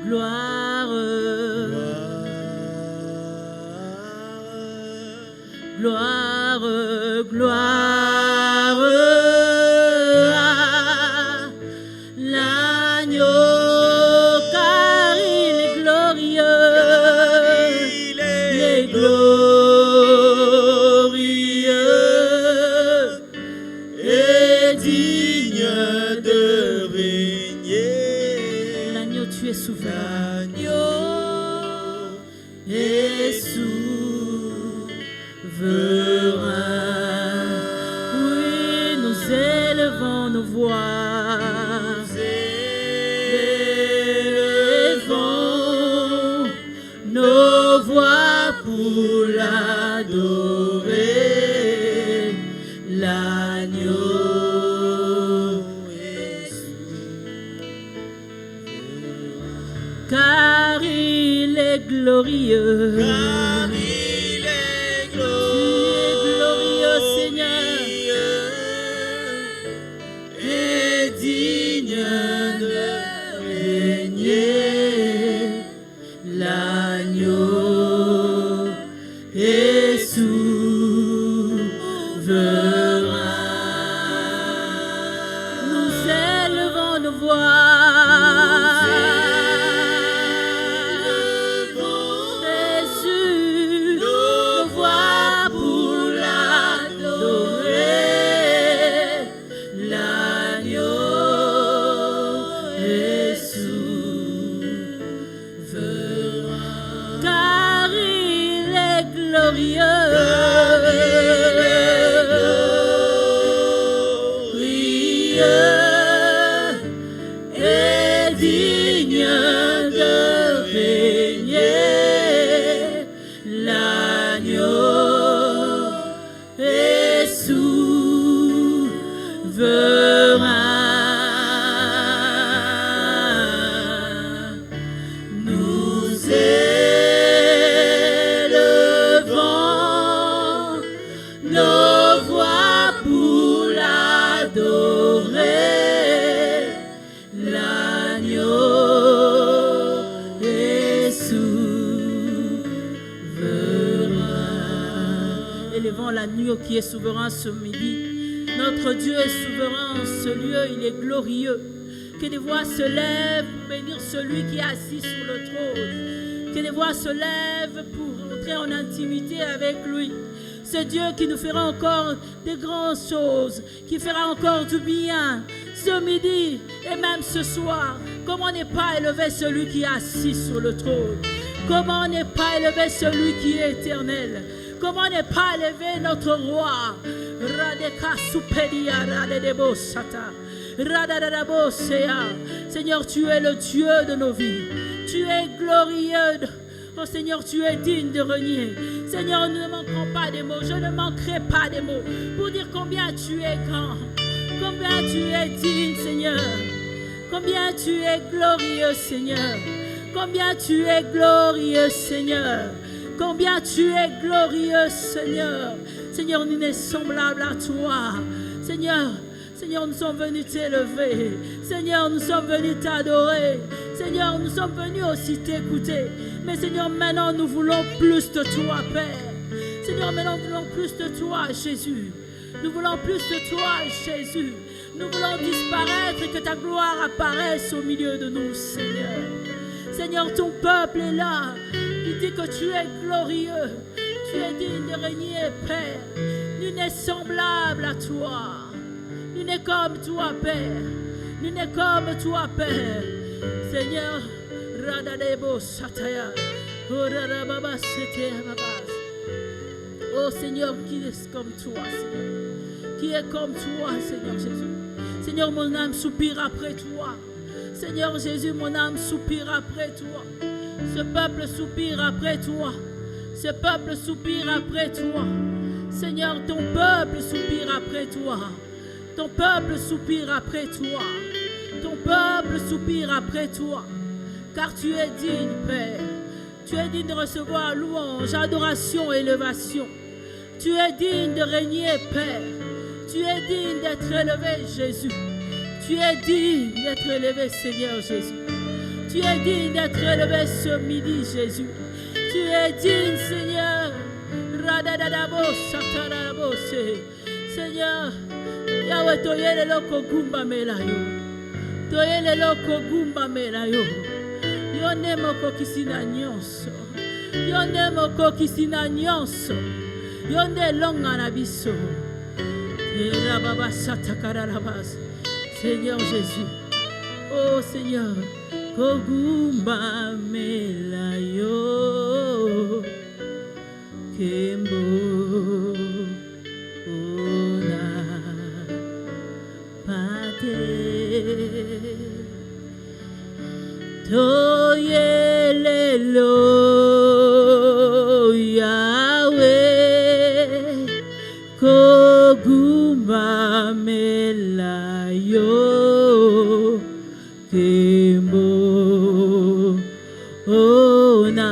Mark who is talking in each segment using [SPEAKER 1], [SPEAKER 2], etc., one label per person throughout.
[SPEAKER 1] gloire, gloire, gloire à l'agneau, car il est glorieux, il est glorieux et digne de régner. L'agneau, tu es souverain. L'agneau est souverain. Oui, nous élevons nos voix. Nous élevons nos voix pour l'adorer. L'agneau est souverain. Car il est glorieux. Car il est glorieux, Seigneur, et digne de régner. L'agneau est souverain. Nous élevons nos voix. Qui est souverain ce midi. Notre Dieu est souverain en ce lieu, il est glorieux. Que des voix se lèvent pour bénir celui qui est assis sur le trône. Que des voix se lèvent pour entrer en intimité avec lui. Ce Dieu qui nous fera encore des grandes choses, qui fera encore du bien ce midi et même ce soir. Comment ne pas élever celui qui est assis sur le trône? Comment ne pas élever celui qui est éternel? Comment ne pas élever notre roi? Seigneur, tu es le Dieu de nos vies. Tu es glorieux. Oh Seigneur, tu es digne de régner. Seigneur, nous ne manquerons pas des mots. Je ne manquerai pas des mots pour dire combien tu es grand, combien tu es digne, Seigneur. Combien tu es glorieux, Seigneur. Combien tu es glorieux, Seigneur. Combien tu es glorieux, Seigneur. Seigneur, nous sommes semblables à toi. Seigneur, Seigneur, nous sommes venus t'élever. Seigneur, nous sommes venus t'adorer. Seigneur, nous sommes venus aussi t'écouter. Mais Seigneur, maintenant nous voulons plus de toi, Père. Seigneur, maintenant nous voulons plus de toi, Jésus. Nous voulons plus de toi, Jésus. Nous voulons disparaître et que ta gloire apparaisse au milieu de nous, Seigneur. Seigneur, ton peuple est là. Il dit que tu es glorieux. Tu es digne de régner, Père. Nul n'est semblable à toi. Nul n'est comme toi, Père. Nul n'est comme toi, Père. Seigneur, Radadebo Sataya. Oh Seigneur, qui est comme toi, Seigneur? Qui est comme toi, Seigneur Jésus? Seigneur, mon âme soupire après toi. Seigneur Jésus, mon âme soupire après toi. Ce peuple soupire après toi. Ce peuple soupire après toi. Seigneur, ton peuple soupire après toi. Ton peuple soupire après toi. Ton peuple soupire après toi. Car tu es digne, Père. Tu es digne de recevoir louange, adoration, élévation. Tu es digne de régner, Père. Tu es digne d'être élevé, Jésus. Tu es digne d'être élevé, Seigneur Jésus. Tu es digne d'être élevé ce midi, Jésus. Tu es digne, Seigneur. Seigneur, Yahweh, toyele loko gumba melayo. Toyele loko gumba melayo. Yone moko kisina nyonso. Yone moko kisina nyonso. Yonde longa na biso. Seigneur Jésus. Oh Seigneur. Kogumba melayo. Kembo. Ona. Pate. Toyelelo Yahweh Kogumba melayo Kembo Ona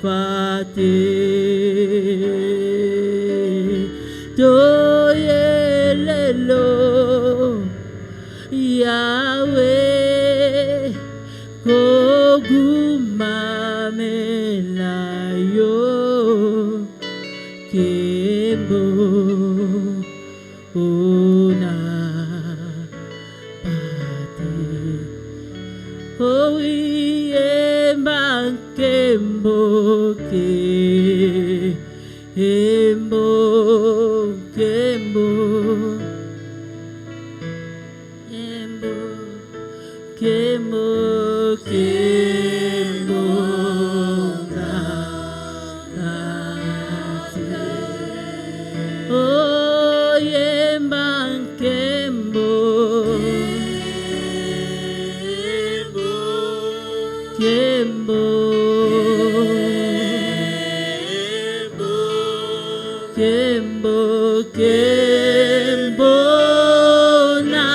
[SPEAKER 1] Pate Toyelelo Yahweh Koguma melayo Kembo Ona Pate Oh Yemba Kembo Kembo Kembo Kembo, Kembo, oh, Yemba, Kembo, Kembo, Kembo, Kembo, na.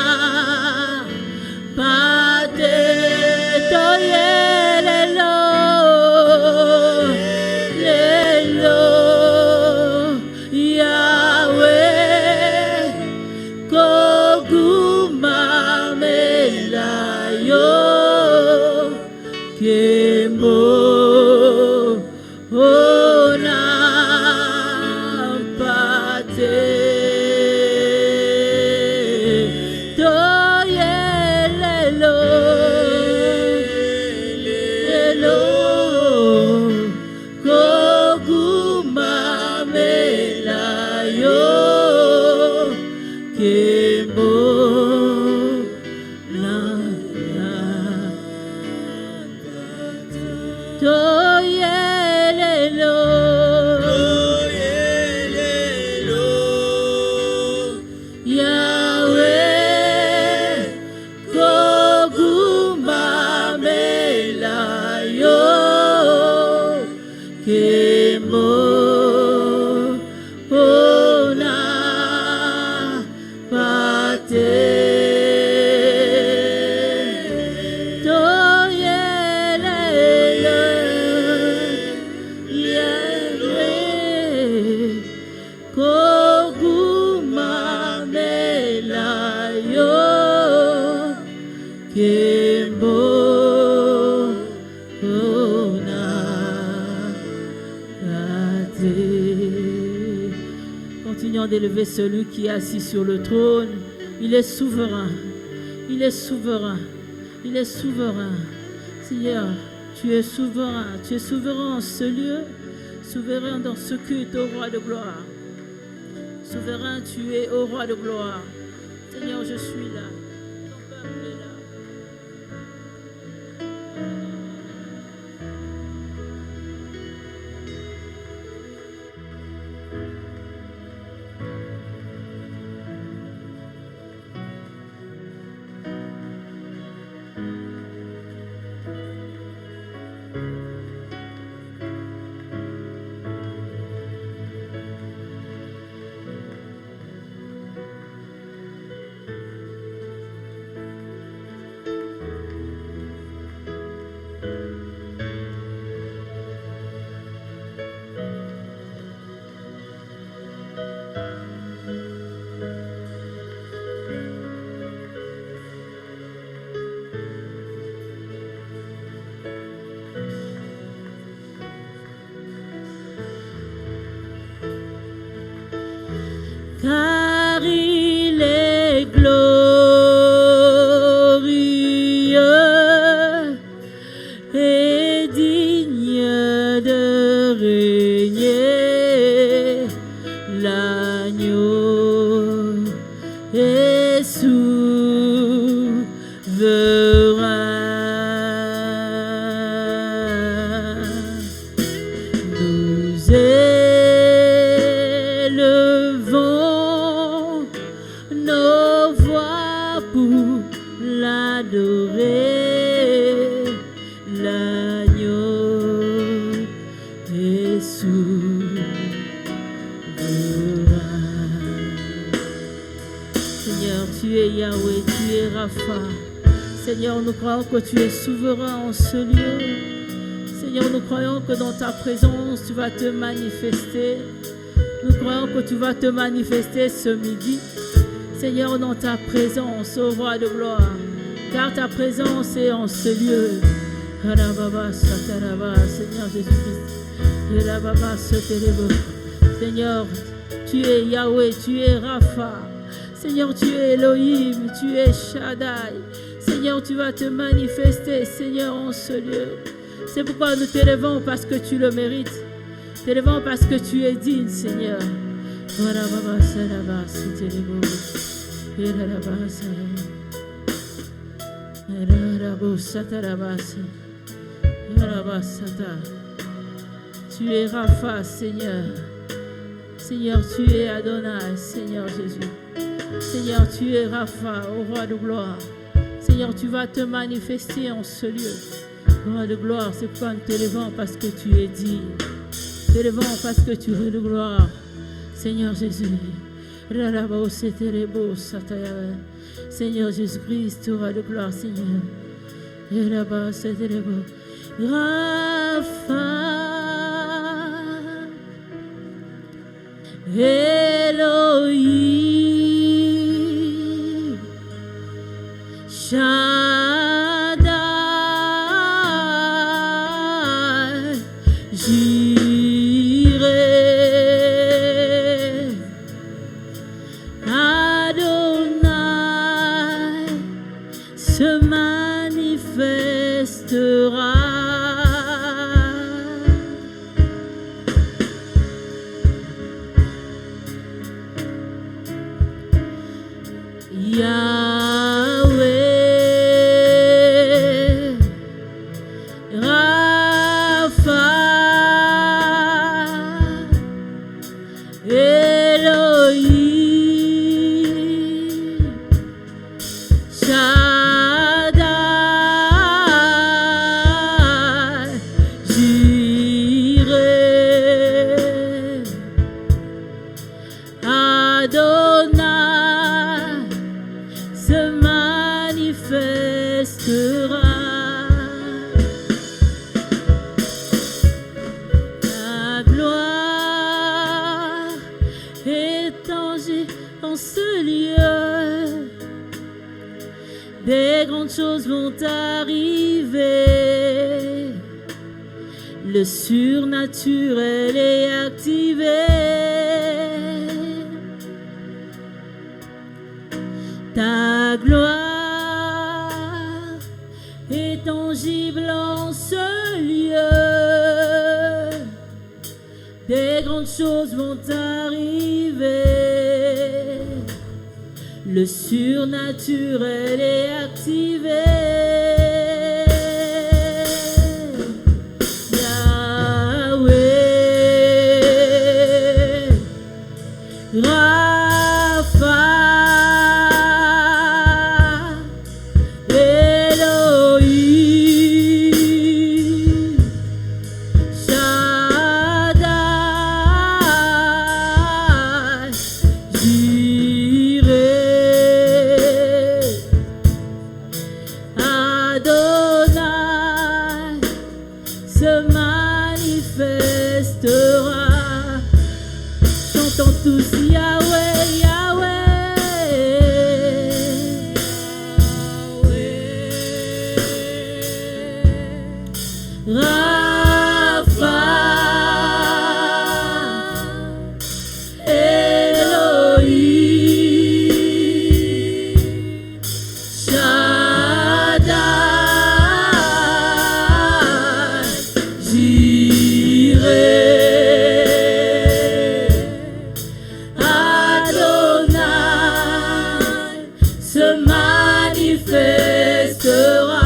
[SPEAKER 1] Continuons d'élever celui qui est assis sur le trône. Il est souverain. Il est souverain. Il est souverain. Seigneur, tu es souverain. Tu es souverain en ce lieu. Souverain dans ce culte, ô roi de gloire. Souverain, tu es, ô roi de gloire. Seigneur, je suis là. Ton peuple est là. pour l'adorer. L'agneau est souverain. Seigneur, tu es Yahweh, tu es Rapha. Seigneur, nous croyons que tu es souverain en ce lieu. Seigneur, nous croyons que dans ta présence, tu vas te manifester. Nous croyons que tu vas te manifester ce midi. Seigneur, dans ta présence, ô roi de gloire, car ta présence est en ce lieu. Seigneur Jésus-Christ. Seigneur, tu es Yahweh, tu es Rapha. Seigneur, tu es Elohim, tu es Shaddai. Seigneur, tu vas te manifester, Seigneur, en ce lieu. C'est pourquoi nous t'élevons parce que tu le mérites. T'élevons parce que tu es digne, Seigneur. Tu es Rapha, Seigneur. Seigneur, tu es Adonai, Seigneur Jésus. Seigneur, tu es Rapha, au roi de gloire. Seigneur, tu vas te manifester en ce lieu. Roi de gloire, c'est pourquoi nous t'élevons parce que tu es digne. T'élevons parce que tu es de gloire. Seigneur Jésus. Seigneur Jésus-Christ, roi de gloire, Seigneur. Rapha, Elohim, Shaddai, Jireh, Adonai se manifestera. Yahweh, Rapha, Elohim, Shaddai, Jireh, Adonai se manifestera. Ta gloire étendue en ce lieu. Des grandes choses vont arriver. Le surnaturel est activé. Ta gloire est tangible en ce lieu. Des grandes choses vont arriver. Le surnaturel est activé. Yahweh, Rapha, Elohim, Shaddai, Jireh, Adonai se manifestera. Chantons tous Yahweh, Yahweh, Rapha, Elohim, Shaddai, Jireh, Adonai se manifestera.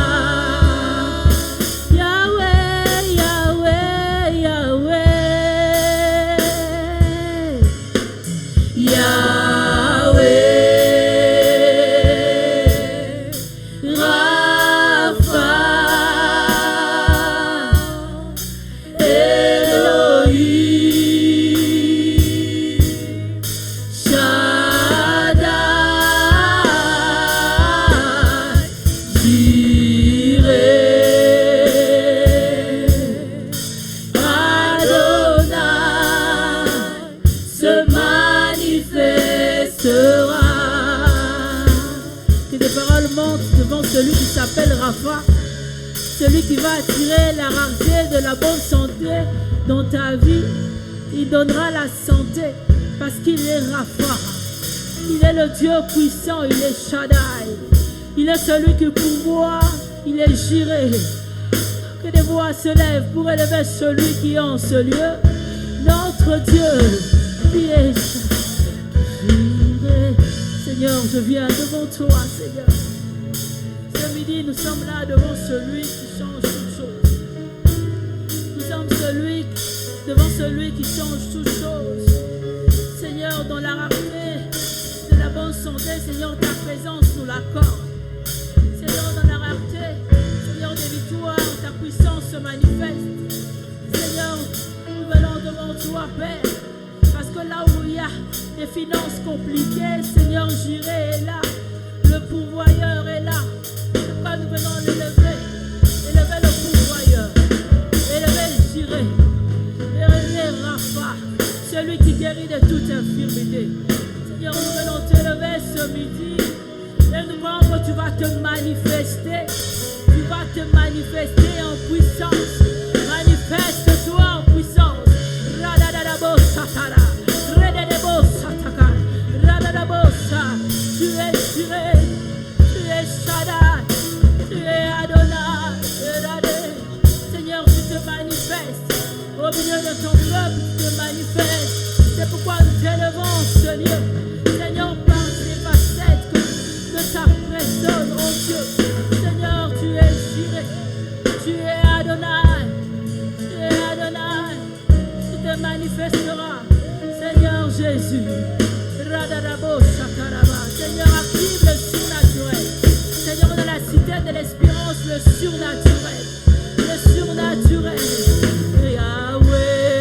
[SPEAKER 1] Yahweh, Yahweh, Yahweh, Yahweh, que des paroles montent devant celui qui s'appelle Rapha, celui qui va attirer la rareté de la bonne santé dans ta vie. Il donnera la santé parce qu'il est Rapha. Il est le Dieu puissant, il est Shaddai. Il est celui qui pourvoit, il est Jireh. Que des voix se lèvent pour élever celui qui est en ce lieu. Notre Dieu, qui est Jireh. Seigneur, je viens devant toi, Seigneur. Ce midi, nous sommes là devant celui qui change toutes choses. Nous sommes devant celui qui change toutes choses. Seigneur, dans la rareté de la bonne santé, Seigneur, ta présence nous l'accorde. Seigneur, dans la rareté, Seigneur, des victoires, ta puissance se manifeste. Seigneur, nous venons devant toi, Père, parce que là où il y a des finances compliquées, Seigneur, Jireh est là, le pourvoyeur est là. C'est pourquoi nous venons l'élever, élever le pourvoyeur, élever Jireh, élever Rapha, celui qui guérit de toute infirmité. Seigneur, nous venons t'élever ce midi. Et nous croyons que tu vas te manifester. Tu vas te manifester en puissance. Manifeste-toi en puissance. Radadadabosatara. Rededebosataka. Radadabosa. Tu es Jireh. Tu es Shaddai. Tu es Adonai. Seigneur, tu te manifestes. Au milieu de ton peuple, tu te manifestes. C'est pourquoi nous t'élevons ce lieu. Seigneur, par les facettes de ta personne, oh Dieu. Seigneur, tu es Jireh. Tu es Adonai. Tu es Adonai. Tu te manifesteras. Seigneur Jésus. Radarabo Shakaraba. Seigneur, active le surnaturel. Seigneur, dans la cité de l'espérance, le surnaturel. Le surnaturel. Yahweh.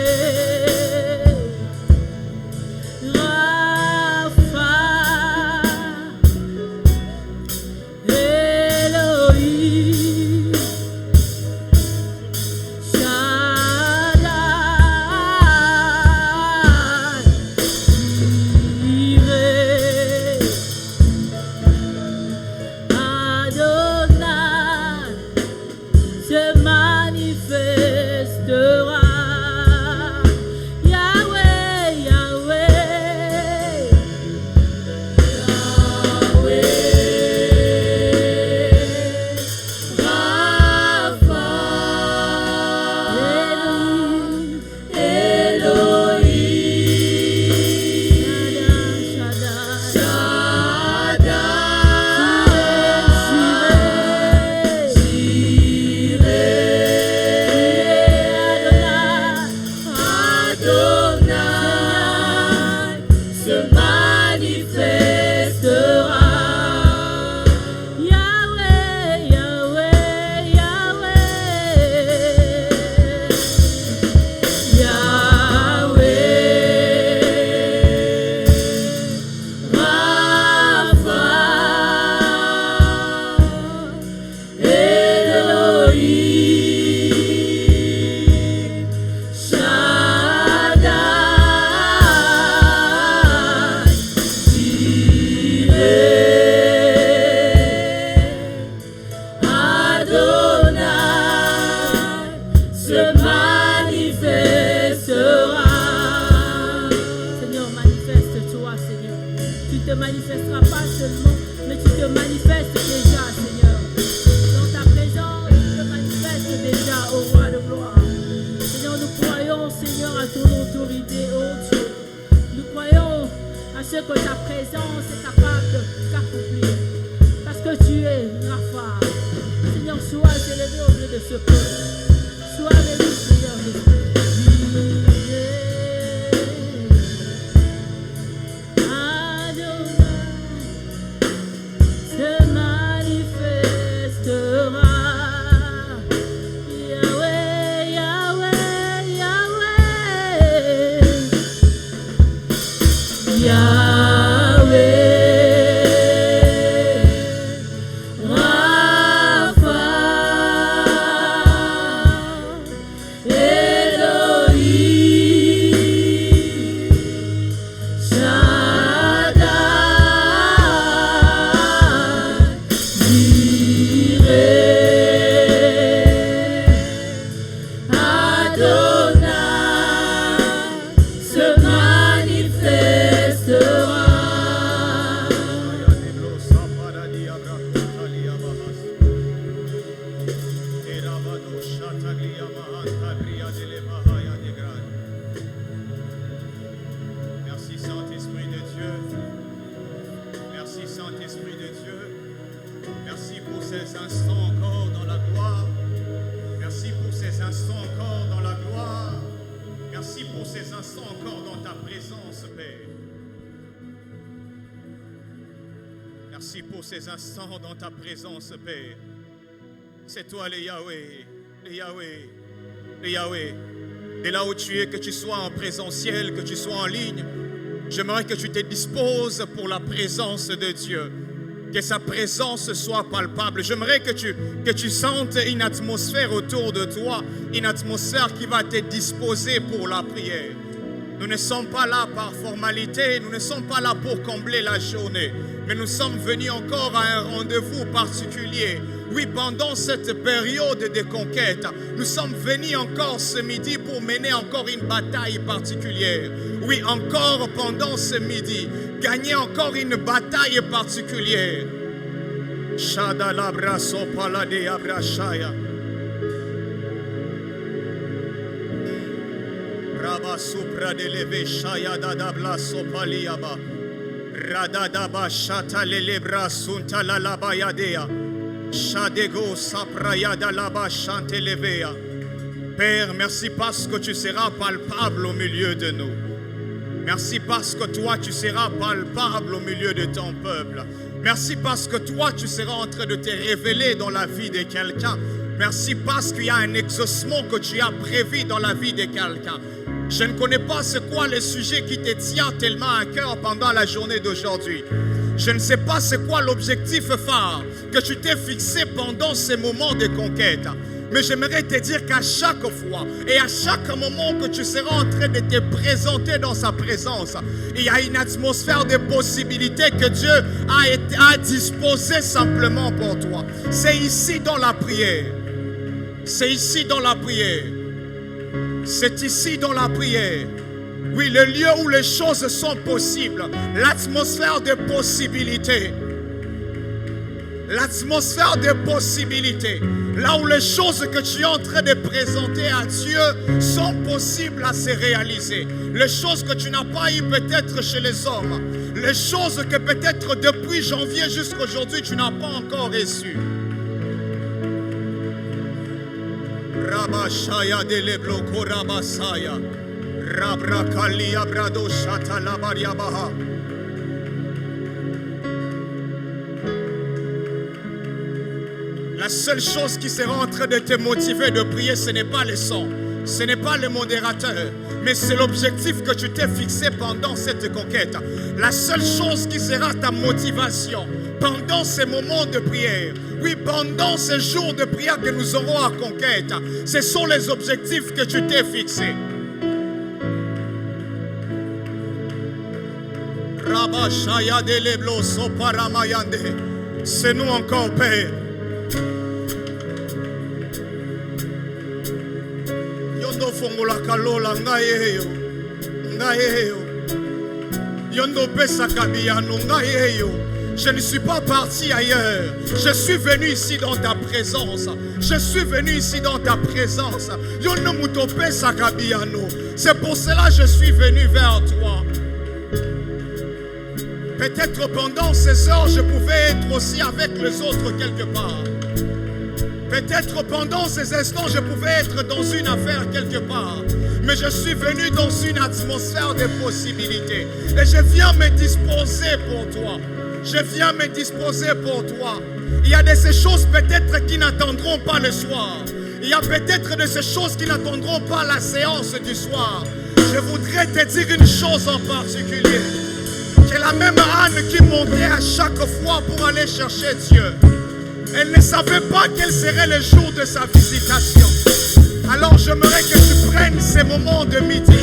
[SPEAKER 2] ces instants encore dans la gloire. Merci pour ces instants encore dans la gloire. Merci pour ces instants encore dans ta présence, Père. Merci pour ces instants dans ta présence, Père. C'est toi le Yahweh, le Yahweh, le Yahweh. Et là où tu es, que tu sois en présentiel, que tu sois en ligne, j'aimerais que tu te disposes pour la présence de Dieu. Que sa présence soit palpable. J'aimerais que tu sentes une atmosphère autour de toi, une atmosphère qui va te disposer pour la prière. Nous ne sommes pas là par formalité, nous ne sommes pas là pour combler la journée, mais nous sommes venus encore à un rendez-vous particulier. Oui, pendant cette période de conquête, nous sommes venus encore ce midi pour mener encore une bataille particulière. Oui, encore pendant ce midi, gagner encore une bataille particulière. Shadalabra sopalade abrashaya. Raba supra de leve shaya dadabla sopaliaba. Radadaba shata lelebra sunta la labayadea. Shadego saprayada laba chante levea. Père, merci parce que tu seras palpable au milieu de nous. Merci parce que toi, tu seras palpable au milieu de ton peuple. Merci parce que toi, tu seras en train de te révéler dans la vie de quelqu'un. Merci parce qu'il y a un exaucement que tu as prévu dans la vie de quelqu'un. Je ne connais pas c'est quoi le sujet qui te tient tellement à cœur pendant la journée d'aujourd'hui. Je ne sais pas c'est quoi l'objectif phare que tu t'es fixé pendant ces moments de conquête. Mais j'aimerais te dire qu'à chaque fois et à chaque moment que tu seras en train de te présenter dans sa présence, il y a une atmosphère de possibilités que Dieu a disposée simplement pour toi. C'est ici dans la prière. C'est ici dans la prière. C'est ici dans la prière. Oui, le lieu où les choses sont possibles. L'atmosphère de possibilités. L'atmosphère de possibilités. Là où les choses que tu es en train de présenter à Dieu sont possibles à se réaliser. Les choses que tu n'as pas eues peut-être chez les hommes. Les choses que peut-être depuis janvier jusqu'à aujourd'hui tu n'as pas encore reçues. Rabashaya de lebloko rabasaya. Rabrakali abrado shata labariabaha. La seule chose qui sera en train de te motiver de prier, ce n'est pas le son, ce n'est pas le modérateur, mais c'est l'objectif que tu t'es fixé pendant cette conquête. La seule chose qui sera ta motivation pendant ces moments de prière, oui, pendant ces jours de prière que nous aurons à conquête, ce sont les objectifs que tu t'es fixés. Rabashaya de leblo soparamayande. C'est nous encore, Père. Yondo fongola kalola ngayeyo. Ngayeyo. Yondo pesa kabiyano ngayeyo. Je ne suis pas parti ailleurs. Je suis venu ici dans ta présence. Je suis venu ici dans ta présence. Yondo muto pesa kabiyano. C'est pour cela que je suis venu vers toi. Peut-être pendant ces heures, je pouvais être aussi avec les autres quelque part. Peut-être pendant ces instants, je pouvais être dans une affaire quelque part. Mais je suis venu dans une atmosphère de possibilités. Et je viens me disposer pour toi. Je viens me disposer pour toi. Il y a de ces choses peut-être qui n'attendront pas le soir. Il y a peut-être de ces choses qui n'attendront pas la séance du soir. Je voudrais te dire une chose en particulier. C'est la même Anne qui montait à chaque fois pour aller chercher Dieu. Elle ne savait pas quel serait le jour de sa visitation. Alors j'aimerais que tu prennes ces moments de midi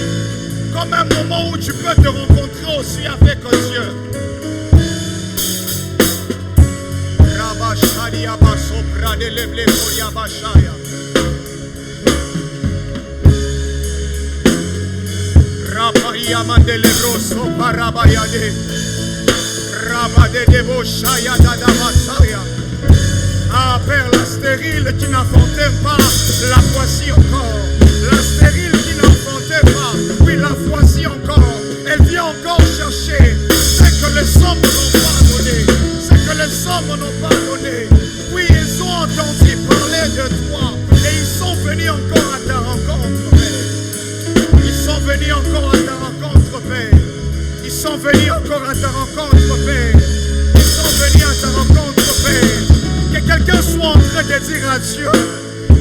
[SPEAKER 2] comme un moment où tu peux te rencontrer aussi avec Dieu. Rabayamandeleroso parabayade. Rabade debo shaya dadabasaya. Ah Père, la stérile qui n'enfantait pas, la voici encore. La stérile qui n'enfantait pas, oui, la voici encore. Elle vient encore chercher ce que les hommes n'ont pas donné. Ce que les hommes n'ont pas donné. Oui, encore à ta rencontre, Père. Ils sont venus à ta rencontre, Père. Que quelqu'un soit en train de dire à Dieu,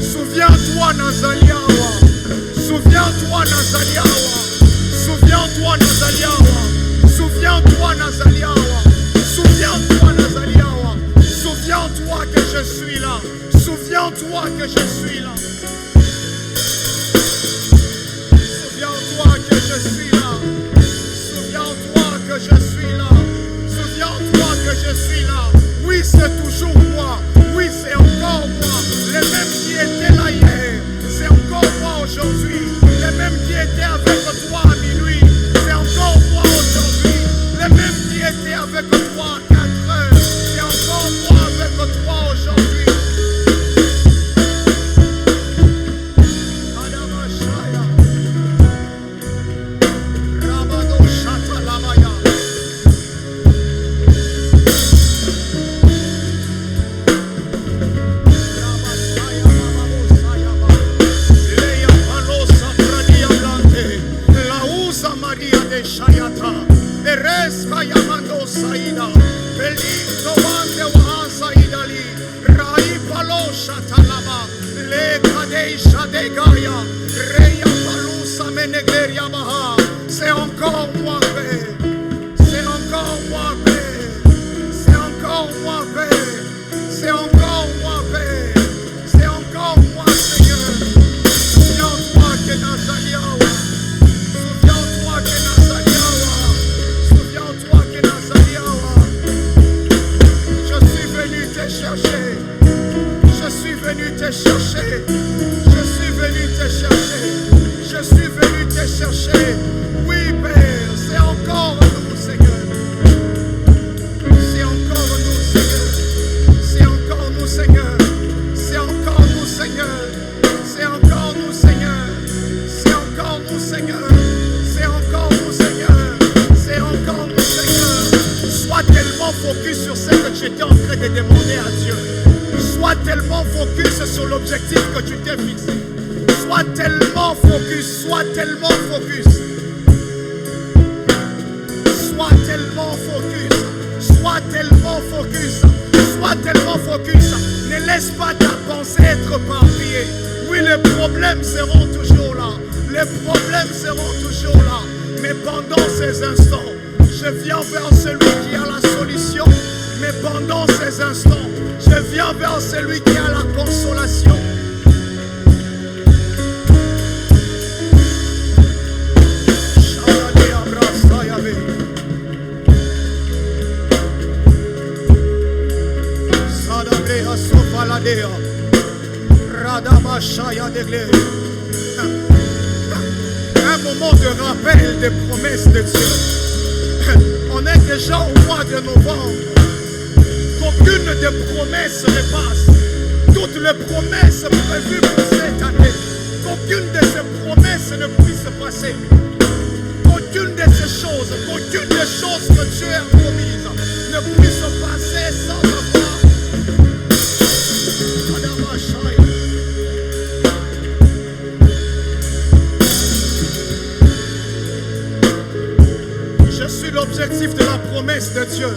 [SPEAKER 2] souviens-toi, Nazaliawa. Souviens-toi, Nazaliawa. Souviens-toi, Nazaliawa. Souviens-toi, Nazaliawa. Souviens-toi, Nazaliawa. Souviens-toi que je suis là. Souviens-toi que je suis là. Souviens-toi que je suis là. Souviens-toi que je suis là. Souviens-toi que je suis là. Oui, c'est toujours moi. Oui, c'est encore moi. Les mêmes qui étaient là hier, c'est encore moi aujourd'hui. Les mêmes qui étaient avec toi à minuit, c'est encore moi aujourd'hui. Les mêmes qui étaient avec toi à 4 heures, c'est encore moi avec toi aujourd'hui. C'est encore moi, Père. C'est encore moi, Père. C'est encore moi, Père. C'est encore moi, Père. C'est encore moi, Seigneur. Souviens-toi que Nazaliawa. Souviens-toi que Nazaliawa. Souviens-toi que Nazaliawa. Je suis venu te chercher. Je suis venu te chercher. Je suis venu te chercher. Je suis venu te chercher. Oui, Père, c'est encore nous, Seigneur. C'est encore nous, Seigneur. C'est encore nous, Seigneur. C'est encore nous, Seigneur. C'est encore nous, Seigneur. C'est encore nous, Seigneur. C'est encore nous, Seigneur. C'est encore nous, Seigneur. Sois tellement focus sur ce que tu étais en train de demander à Dieu. Sois tellement focus sur l'objectif que tu t'es fixé. Sois tellement focus, sois tellement focus. Sois tellement focus, sois tellement focus, sois tellement focus. Ne laisse pas ta pensée être éparpillée. Oui, les problèmes seront toujours là. Les problèmes seront toujours là. Mais pendant ces instants, je viens vers celui qui a la solution. Mais pendant ces instants, je viens vers celui qui a la consolation. Un moment de rappel des promesses de Dieu. On est déjà au mois de novembre. Qu'aucune des promesses ne passe. Toutes les promesses prévues pour cette année, qu'aucune de ces promesses ne puisse passer. Qu'aucune de ces choses, qu'aucune des choses que Dieu a promises ne puisse passer sans avoir. Je suis l'objectif de la promesse de Dieu.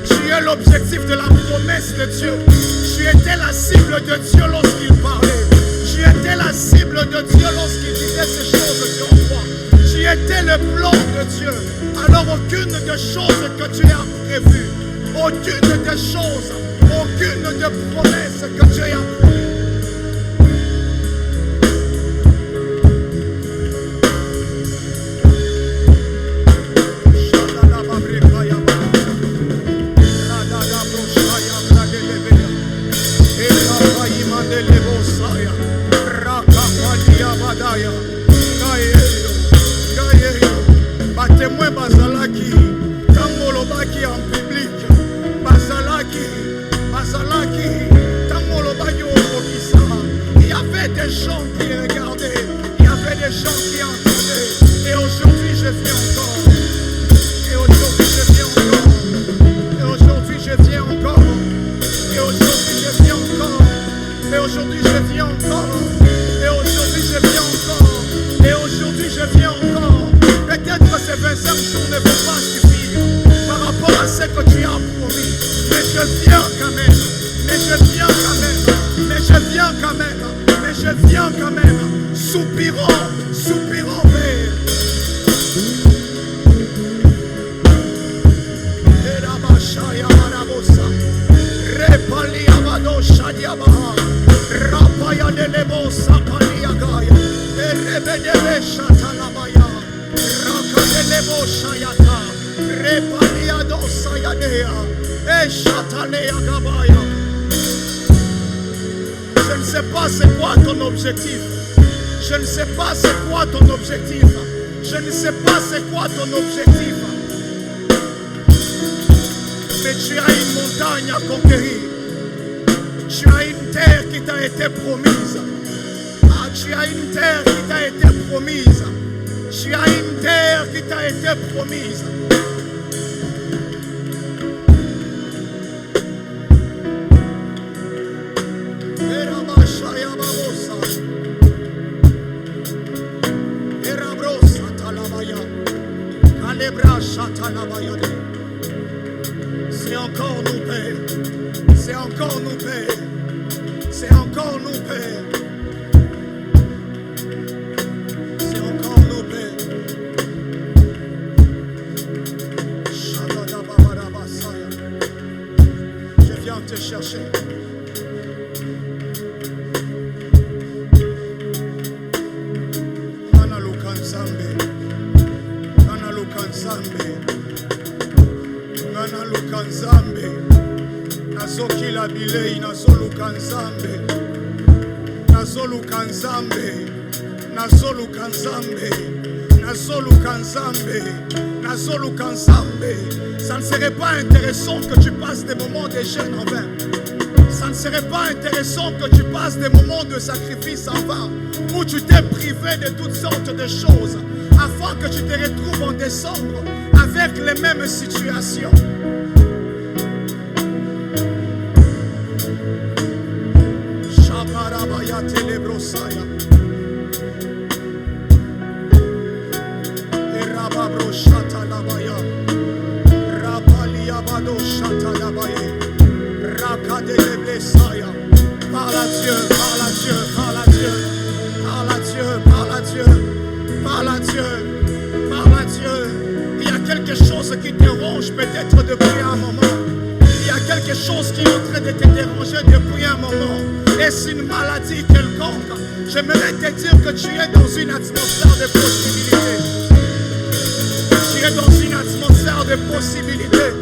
[SPEAKER 2] Tu es l'objectif de la promesse de Dieu. Tu étais la cible de Dieu lorsqu'il parlait. Tu étais la cible de Dieu lorsqu'il disait ces choses sur toi. Tu étais le plan de Dieu. Alors aucune des choses que tu as prévues, aucune des choses, aucune des promesses que Dieu a promises, témoin bazalaki tango lobaki en public bazalaki tango lobaki okokisa. Il y avait des gens qui regardaient, il y avait des gens qui entendaient. Et aujourd'hui je vis encore. Et aujourd'hui je vis encore. Et aujourd'hui je vis encore. Et aujourd'hui je vis encore. Et aujourd'hui je vis encore. Et aujourd'hui je vis encore. Et aujourd'hui je vis encore. Peut-être que ces 25 jours ne vont pas suffire. ce que tu as promis. Mais je viens quand même. Mais je viens quand même. Mais je viens quand même. Mais je viens quand même. Soupirons, soupirons, Père. Repali Amado Shadiabaha, Rapaya de Lebo Sapaliagaya, Rebedebe Shatalabaya, Raka de Lebo Shayata, Repaliado Sayadea, Eshatalegabaya. Je ne sais pas c'est quoi ton objectif. Je ne sais pas c'est quoi ton objectif. Je ne sais pas c'est quoi ton objectif. Mais tu as une montagne à conquérir. Tu as une terre qui t'a été promise. Ah, tu as une terre qui t'a été promise. Tu as une terre qui t'a été promise. C'est encore nous, Père. C'est encore nous, Père. C'est encore nous, Père. C'est encore nous, Père. Je viens te chercher. Nzambe nazokila bilei nazoluka Nzambe nazoluka Nzambe nazoluka Nzambe nazoluka Nzambe nazoluka Nzambe. Ça ne serait pas intéressant que tu passes des moments de jeûne en vain. Ça ne serait pas intéressant que tu passes des moments de sacrifice en vain, où tu t'es privé de toutes sortes de choses, afin que tu te retrouves en décembre avec les mêmes situations. Shabarabaya telebrosaya. Erababro shatalabaya. Rapaliabado shatalabaya. Rakadeleblesaya. Parle à Dieu, parle à Dieu, parle à Dieu. Parle à Dieu, parle à Dieu. Parle à Dieu, parle à Dieu. Il y a quelque chose qui te ronge peut-être depuis un moment. Il y a quelque chose qui est en train de te déranger depuis un moment. Est-ce une maladie quelconque? J'aimerais te dire que tu es dans une atmosphère de possibilités. Tu es dans une atmosphère de possibilités.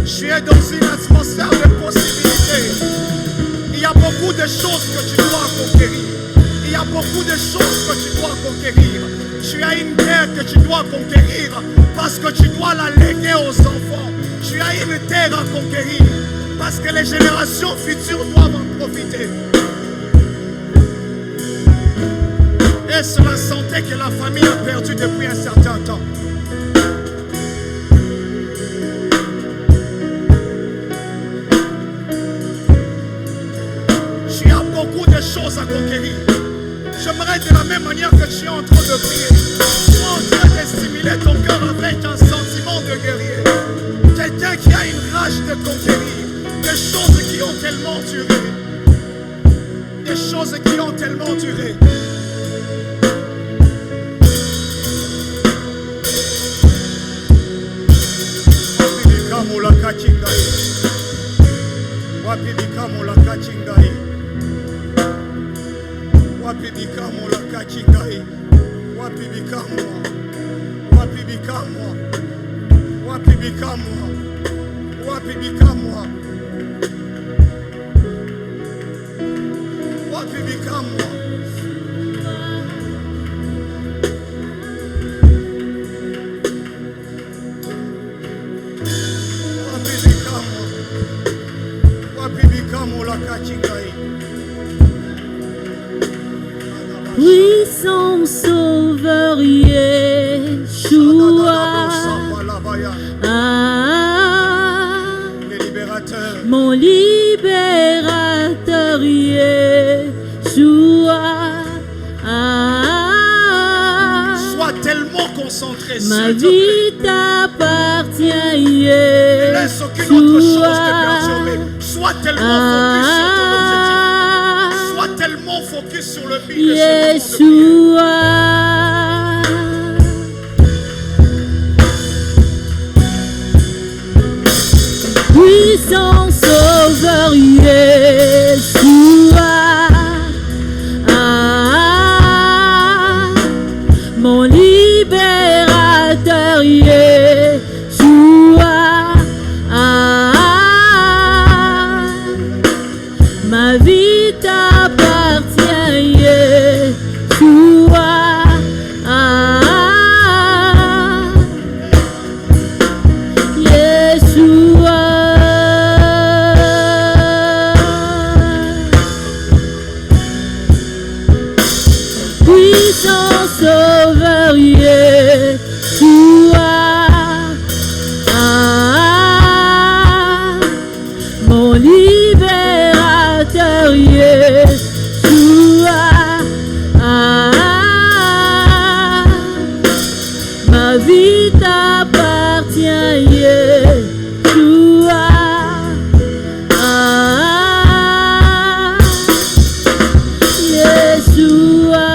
[SPEAKER 2] Tu es dans une atmosphère de possibilités. Il y a beaucoup de choses que tu dois conquérir. Il y a beaucoup de choses que tu dois conquérir. Tu as une terre que tu dois conquérir parce que tu dois la léguer aux enfants. Tu as une terre à conquérir parce que les générations futures doivent en profiter. Est-ce la santé que la famille a perdue depuis un certain temps? Tu as beaucoup de choses à conquérir. J'aimerais de la même manière que tu es en train de prier, tu es en train de stimuler ton cœur avec un sentiment de guerrier. Quelqu'un qui a une rage de conquérir. Des choses qui ont tellement duré. Des choses qui ont tellement duré. Wapi bikamu la kachingai. Wapi bikamu la kachingai. Wapi bikamu. Wapi bikamu. Wapi bikamu. Wapi bikamu. Wapi bikamu.
[SPEAKER 1] Puissant sauveur Yeshua, mon libérateur Yeshua,
[SPEAKER 2] sois tellement concentré,
[SPEAKER 1] Ma
[SPEAKER 2] s'il te
[SPEAKER 1] vie
[SPEAKER 2] plaît.
[SPEAKER 1] t'appartient,
[SPEAKER 2] Ne laisse aucune autre chose te perturber. Sois tellement focus sur ton objectif. Sois tellement focus sur le but de ce moment de prière.
[SPEAKER 1] Puissant Sauveur Yeshua, mon libérateur Yeshua, ma vie t'appartient Yeshua, Yeshua. Puissant Sauveur Yeshua, mon libérateur Yeshua, ma vie t'appartient Yeshua, Yeshua.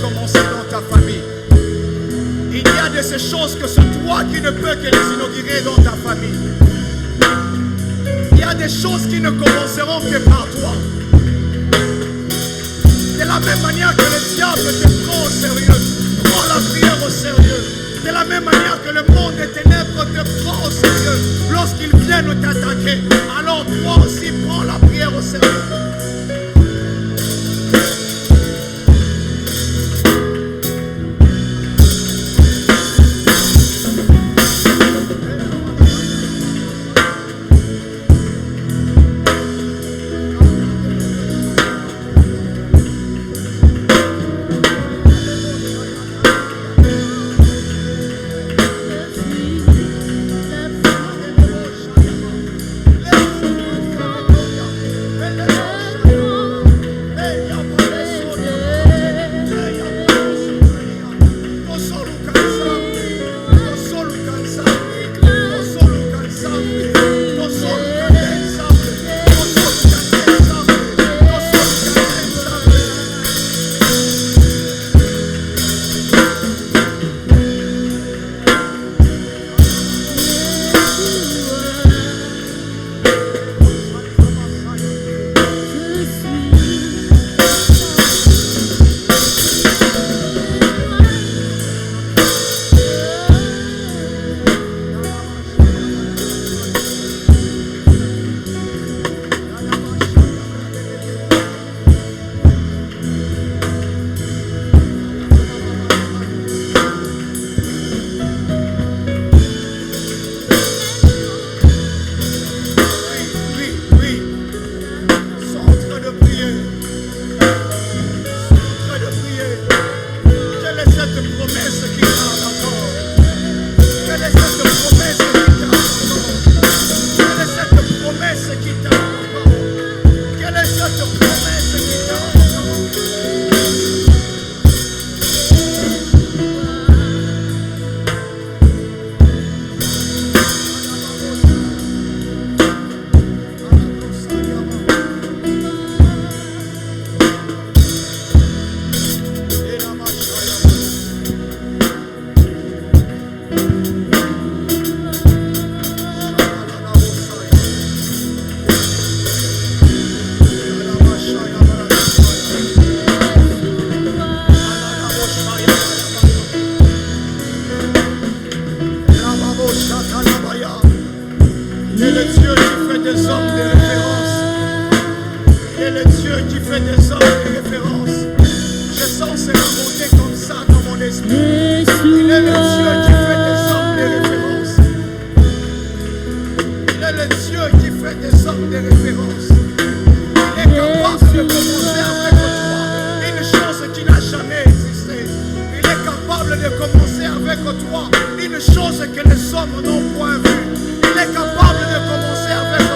[SPEAKER 2] Commencer dans ta famille. Il y a de ces choses que c'est toi qui ne peux que les inaugurer dans ta famille. Il y a des choses qui ne commenceront que par toi. De la même manière que le diable te prend au sérieux, prends la prière au sérieux. De la même manière que le monde des ténèbres te prend au sérieux lorsqu'ils viennent t'attaquer, alors toi aussi prends la prière au sérieux. Une chose que les hommes n'ont point vue. Il est capable de commencer avec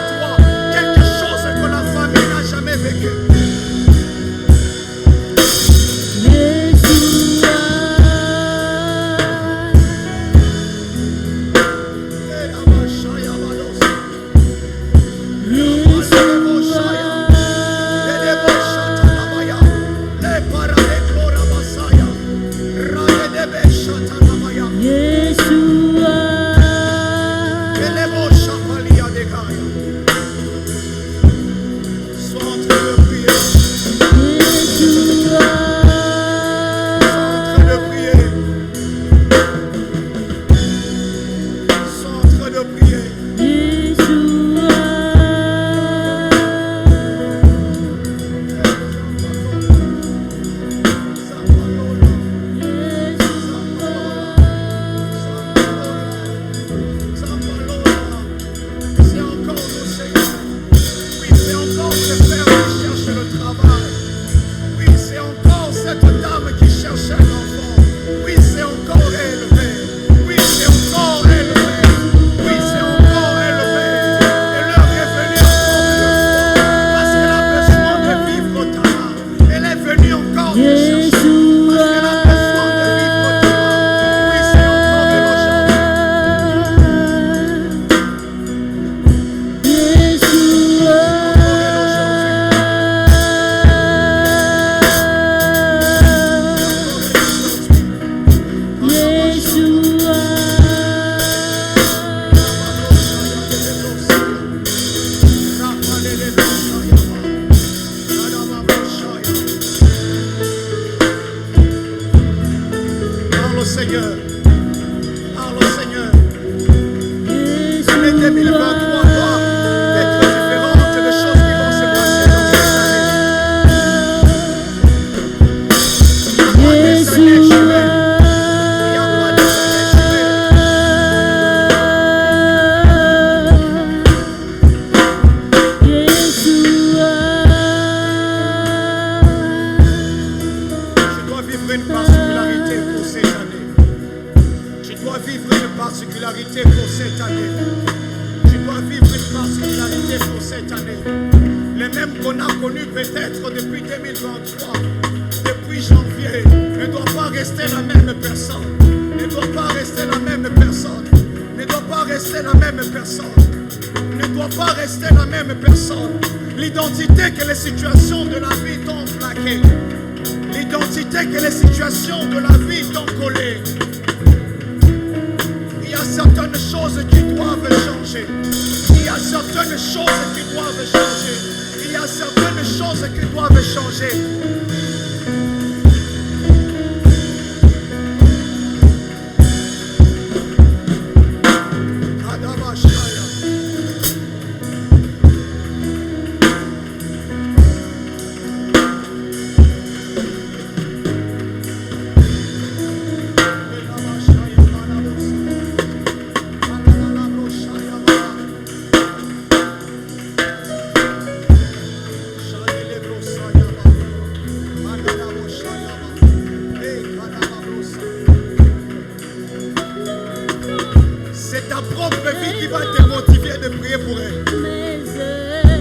[SPEAKER 2] au Seigneur. Parle au Seigneur. L'année 2023 doit être différente des choses qui vont se passer dans cette année. Il n'y a pas des années échouées. Il n'y a pas des années échouées. Tu dois vivre une particularité pour cette année. Tu dois vivre une particularité pour cette année. Tu dois vivre une particularité pour cette année. Les mêmes qu'on a connus peut-être depuis 2023, depuis janvier, ne doit pas rester la même personne. Ne doit pas rester la même personne. Ne doit pas rester la même personne. Ne doit pas rester la même personne. L'identité que les situations de la vie t'ont plaqué. L'identité que les situations de la vie t'ont collé. Il y a certaines choses qui doivent changer. Il y a certaines choses qui doivent changer. Il y a certaines choses qui doivent changer. Kadabashaya. C'est ta propre vie qui va te motiver de prier pour elle.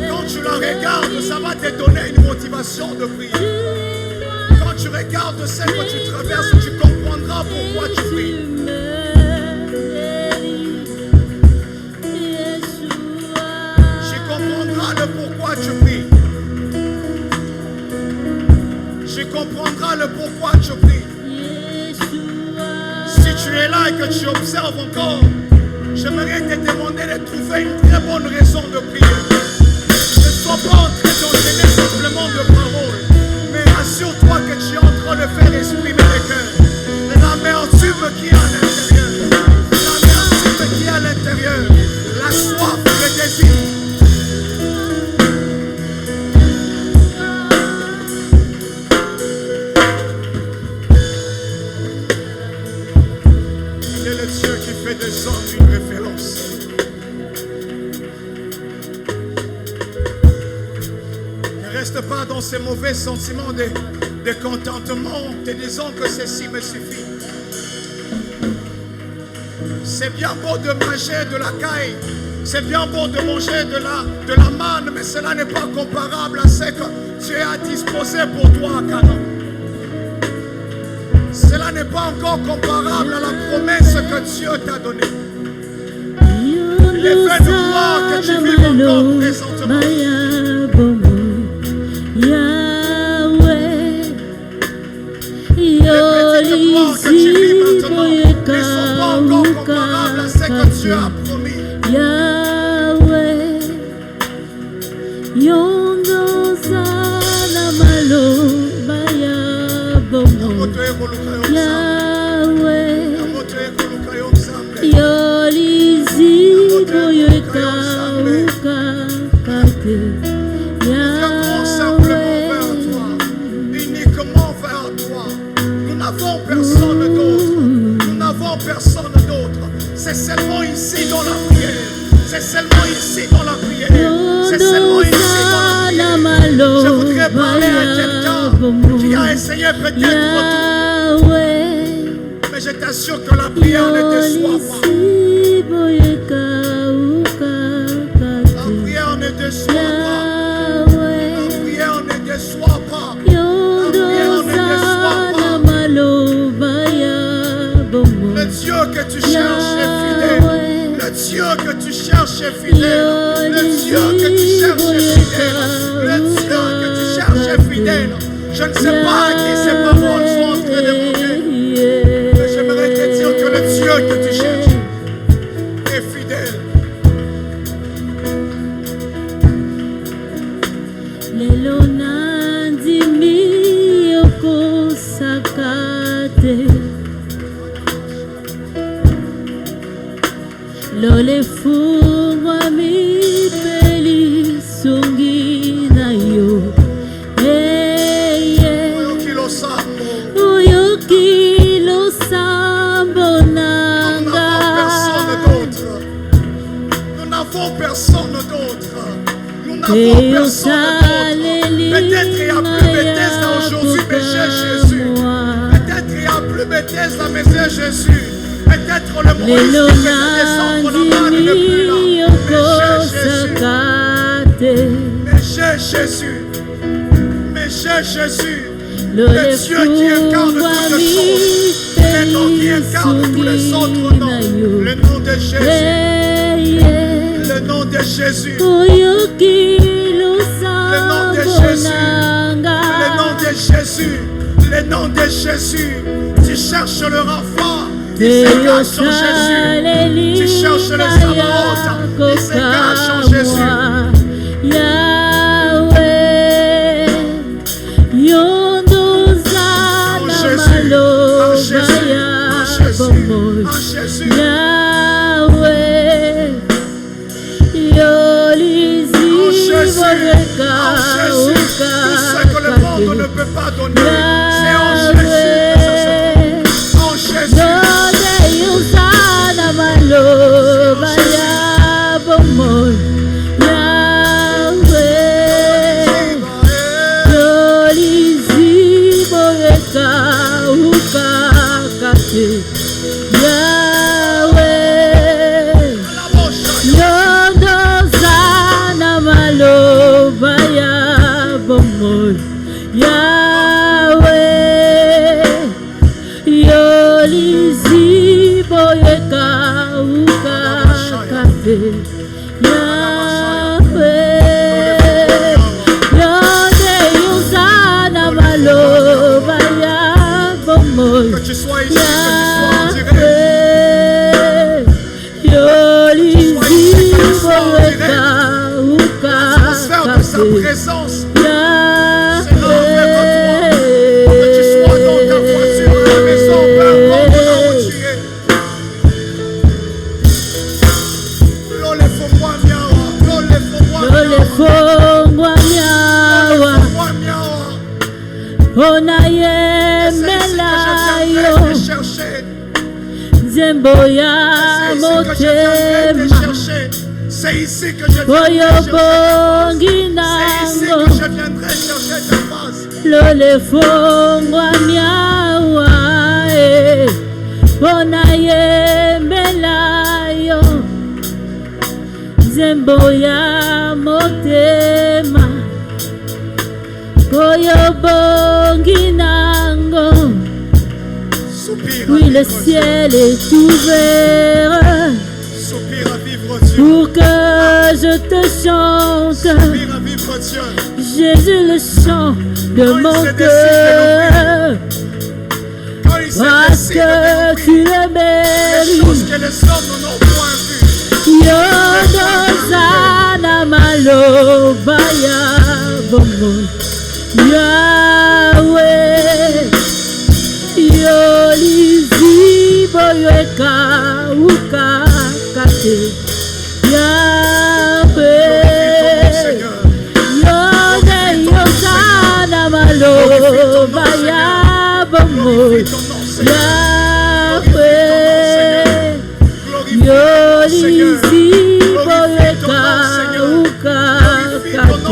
[SPEAKER 2] Quand tu la regardes, ça va te donner une motivation de prier. Quand tu regardes ce que tu traverses, tu comprendras pourquoi tu pries. Tu comprendras le pourquoi tu pries. Tu comprendras le pourquoi tu pries. Si tu es là et que tu observes encore, j'aimerais te demander de trouver une très bonne raison de prier. Ne sois pas en train d'enchaîner simplement de paroles, mais assure-toi que tu es en train de faire exprimer le cœur. L'amertume qui est à l'intérieur, l'amertume qui est à l'intérieur, la soif, le désir. Il est le Dieu qui fait des hommes une référence. Ne reste pas dans ces mauvais sentiments de contentement, te disant que ceci me suffit. C'est bien beau de manger de la caille, c'est bien beau de manger de la manne, mais cela n'est pas comparable à ce que Dieu a disposé pour toi à Canaan. Cela n'est pas encore comparable à la promesse que Dieu t'a donnée. Les faits de gloire que tu vis encore présentement. Les petites gloires que tu vis maintenant ne sont pas encore comparables à ce que Dieu a promis. Uniquement vers toi. Nous n'avons personne d'autre. Nous n'avons personne d'autre. C'est seulement ici dans la prière. C'est seulement ici dans la prière. C'est seulement ici dans la prière. Je voudrais parler à quelqu'un qui a essayé peut-être tout. Mais je t'assure que la prière ne déçoit pas. La prière ne déçoit pas. La prière ne déçoit pas. La prière ne déçoit pas. Le Dieu que tu cherches est fidèle. Le Dieu que tu cherches est fidèle. Le Dieu que tu cherches est fidèle. Le Dieu que tu cherches est fidèle. Je ne sais pas à qui ces paroles sont en train de monter. Mais j'aimerais te dire que le Dieu que tu cherches est fidèle.
[SPEAKER 1] Lole fungwa mipeli sungi na yo.
[SPEAKER 2] Oyo kilo sambo.
[SPEAKER 1] Oyo kilo sambo nanga.
[SPEAKER 2] Nous n'avons personne d'autre. Nous n'avons personne d'autre. Peut-être il y a plus Bethesda aujourd'hui, mais j'ai Jésus. Peut-être il y a plus Bethesda, mais j'ai Jésus. Peut-être le Moïse qui fait descendre la manne ne plus là. Mais j'ai Jésus. Mais j'ai Jésus. Le Dieu qui incarne toutes les choses. Le nom qui incarne tous les autres noms. Le nom de Jésus. Le nom de Jésus. Le nom de Jésus. Le nom de Jésus. Le nom de Jésus. Tu cherches le Rapha. Il s'égage en Jésus. Tu cherches le Sabaoth. Il s'égage en Jésus.
[SPEAKER 1] Yahweh, Yondoza Namalo,
[SPEAKER 2] en Jésus.
[SPEAKER 1] Yahweh, Yolizi, Voleka,
[SPEAKER 2] Tout ce que le monde ne peut pas donner, c'est en Jésus que ça se trouve. En Jésus. Que tu sois ici, que tu sois en direct. Que tu sois en direct. L'atmosphère de sa présence. C'est là avec toi. Que tu sois dans ta voiture, à la maison, peu importe là où tu es. Lole fongwa miawa. Lole fongwa miawa.
[SPEAKER 1] Zemboya motema,
[SPEAKER 2] c'est ici que je viendrai chercher ta face.
[SPEAKER 1] Lole fongwa miawa, ona yembelayo. Zemboya motema, koyo bongi nango. Oui, le ciel est ouvert pour que je te chante. Jésus, le chant de mon cœur, parce que tu le mérites. Yodozana malo baya bomo Yahweh. Yolizi boyeka uka kate Yahweh. Yode yosana malo baya bomo Yahweh. Yolizi boyeka uka kate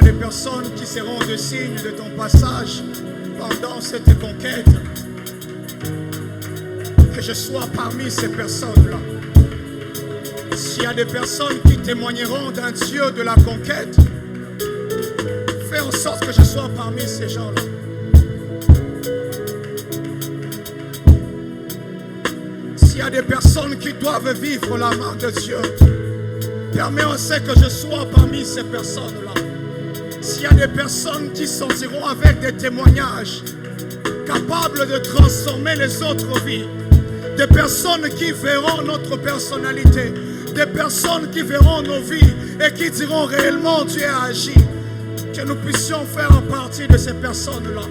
[SPEAKER 2] des personnes qui seront de signes de ton passage pendant cette conquête. Que je sois parmi ces personnes-là. S'il y a des personnes qui témoigneront d'un Dieu de la conquête, fais en sorte que je sois parmi ces gens-là. S'il y a des personnes qui doivent vivre la main de Dieu, permets aussi que je sois parmi ces personnes-là. S'il y a des personnes qui sortiront avec des témoignages capables de transformer les autres vies, des personnes qui verront notre personnalité, des personnes qui verront nos vies et qui diront réellement Dieu a agi, que nous puissions faire partie de ces personnes-là.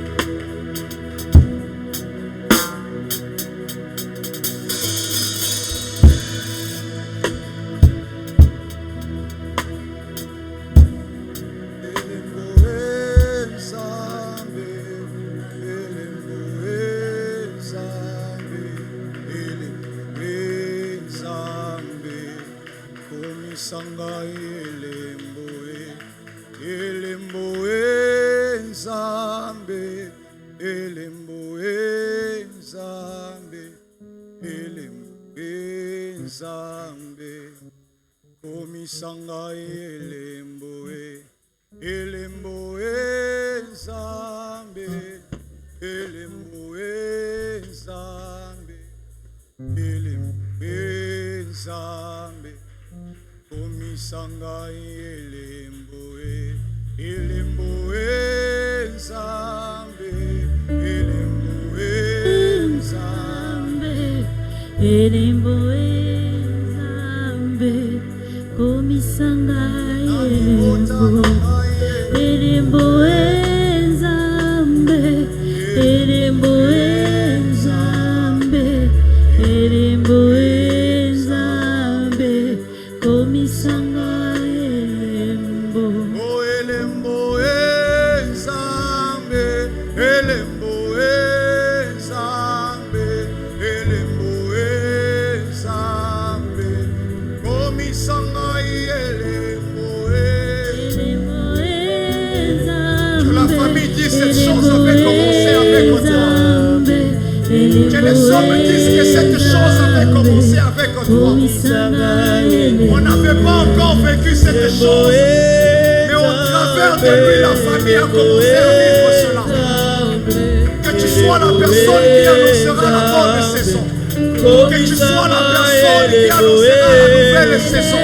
[SPEAKER 2] Que les hommes disent que cette chose avait commencé avec toi. On n'avait pas encore vécu cette chose, mais au travers de lui, la famille a commencé à vivre cela. Que tu sois la personne qui annoncera la bonne saison. Que tu sois la personne qui annoncera la nouvelle saison.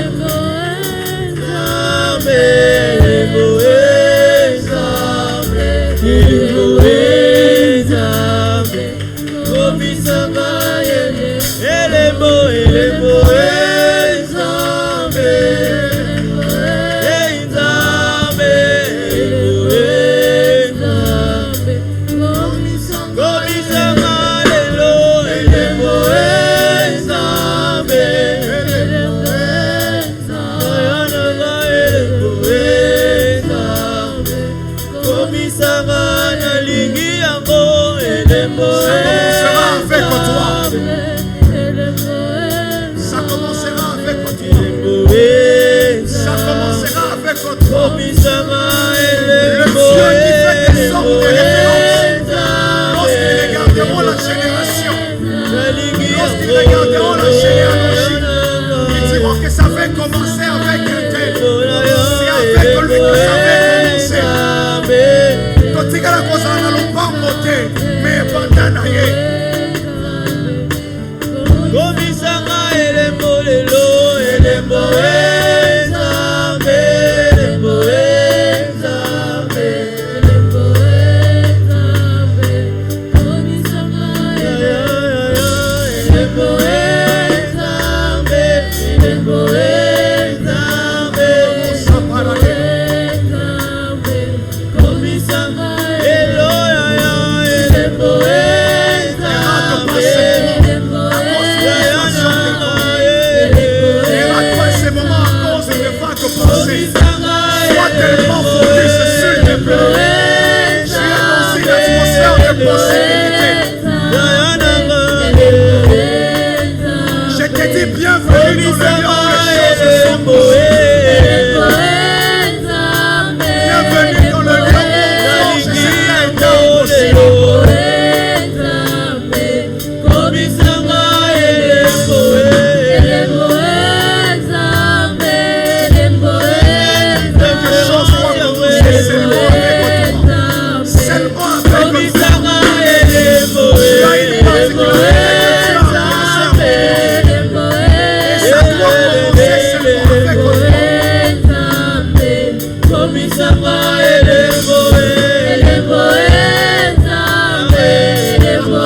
[SPEAKER 3] komisanga elembo elembo Nzambe elembo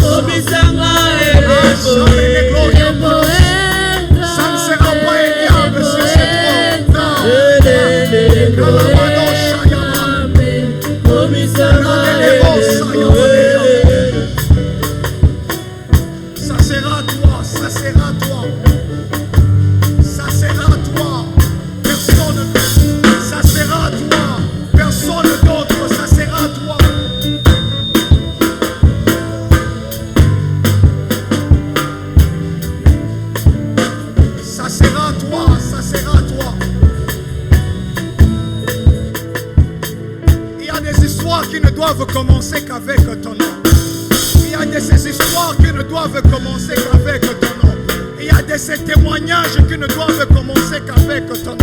[SPEAKER 3] komisanga elembo elembo
[SPEAKER 2] Ça ne sera pas un diable sur cette terre. Ça sera toi, ça sera toi. Ça sera toi. Personne d'autre. Ça sera toi. Personne d'autre. Ça sera toi. Ça sera toi. Ça sera toi. Il y a des histoires qui ne doivent commencer qu'avec ton nom. Il y a de ces histoires qui ne doivent commencer qu'avec ton nom. Il y a de ces témoignages qui ne doivent commencer qu'avec ton nom.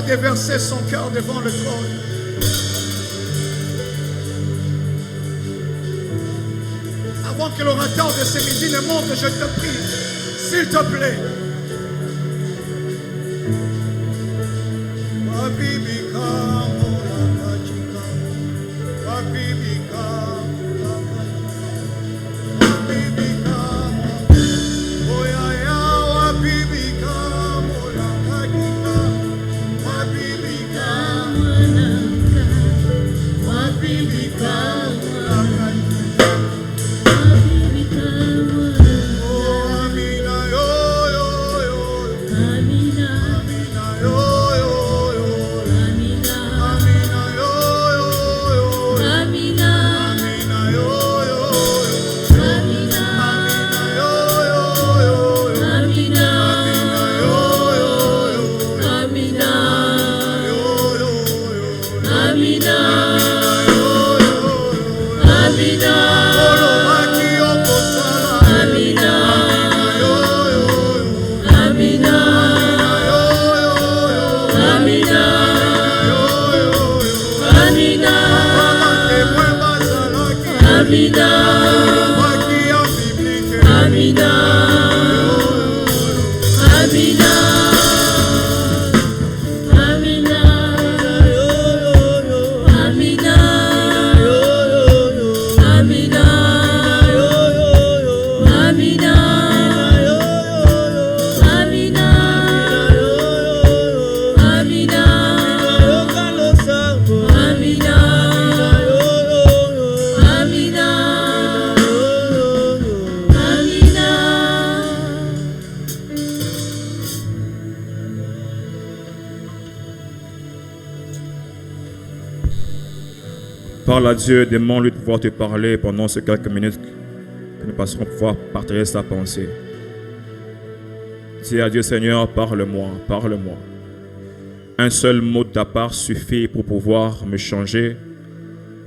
[SPEAKER 2] Déverser son cœur devant le trône. Avant que l'orateur de ce midi ne monte, je te prie, s'il te plaît.
[SPEAKER 4] Parle à Dieu, demande-lui de pouvoir te parler pendant ces quelques minutes que nous passerons pour pouvoir partager sa pensée. Dis à Dieu, Seigneur, parle-moi, parle-moi. Un seul mot de ta part suffit pour pouvoir me changer,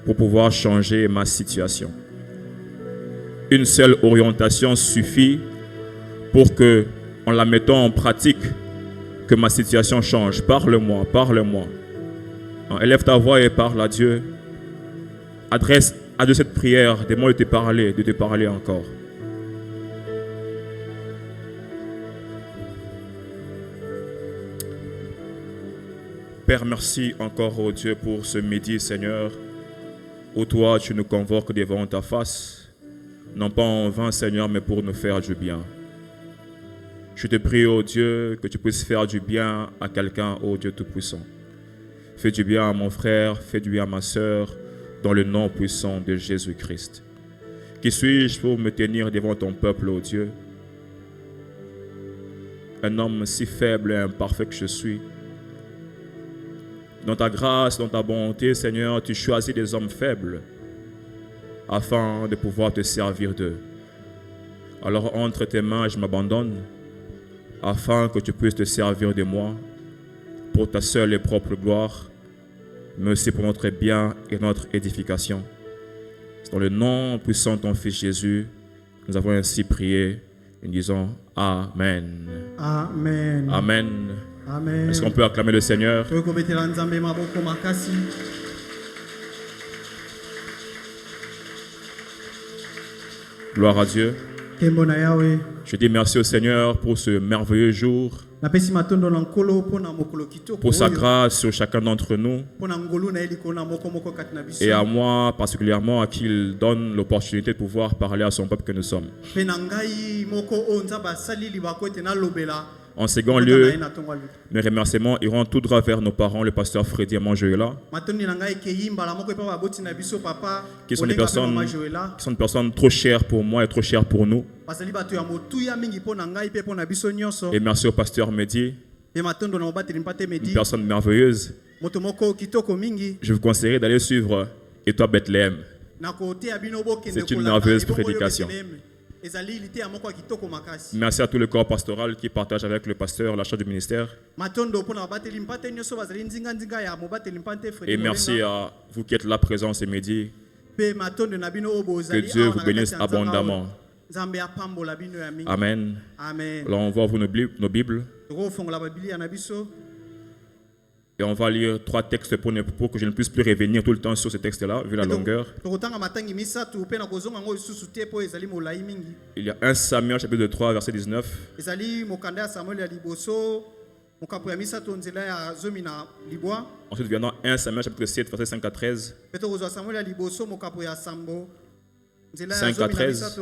[SPEAKER 4] pour pouvoir changer ma situation. Une seule orientation suffit pour que, en la mettant en pratique, que ma situation change. Parle-moi, parle-moi. Élève ta voix et parle à Dieu. Adresse à Dieu cette prière. Demande de te parler encore. Père, merci encore, oh Dieu, pour ce midi, Seigneur, où toi, tu nous convoques devant ta face, non pas en vain, Seigneur, mais pour nous faire du bien. Je te prie, oh Dieu, que tu puisses faire du bien à quelqu'un, oh Dieu Tout-Puissant. Fais du bien à mon frère, fais du bien à ma sœur, dans le nom puissant de Jésus-Christ. Qui suis-je pour me tenir devant ton peuple, oh Dieu? Un homme si faible et imparfait que je suis. Dans ta grâce, dans ta bonté, Seigneur, tu choisis des hommes faibles afin de pouvoir te servir d'eux. Alors entre tes mains, je m'abandonne afin que tu puisses te servir de moi pour ta seule et propre gloire, mais aussi pour notre bien et notre édification. C'est dans le nom puissant de ton Fils Jésus, nous avons ainsi prié et nous disons Amen.
[SPEAKER 3] Amen.
[SPEAKER 4] Amen.
[SPEAKER 3] Amen.
[SPEAKER 4] Est-ce qu'on peut acclamer le Seigneur? Gloire à Dieu. Je dis merci au Seigneur pour ce merveilleux jour, pour sa grâce sur chacun d'entre nous, et à moi particulièrement à qui il donne l'opportunité de pouvoir parler à son peuple que nous sommes. En second lieu, mes remerciements iront tout droit vers nos parents, le pasteur Freddy et Manjoela, qui sont des personnes trop chères pour moi et trop chères pour nous. Et merci au pasteur Mehdi, une personne merveilleuse. Je vous conseillerais d'aller suivre Et toi Bethléem. C'est une merveilleuse prédication. Merci à tout le corps pastoral qui partage avec le pasteur la charge du ministère. Et merci à vous qui êtes là présents ce midi. Que Dieu vous bénisse abondamment. Amen. Alors on va ouvrir nos Bibles. Et on va lire 3 textes pour que je ne puisse plus revenir tout le temps sur ces textes-là, vu la longueur. Il y a 1 Samuel chapitre 3, verset 19. Ensuite viendra 1 Samuel chapitre 7, verset 5 à 13. 5 à 13.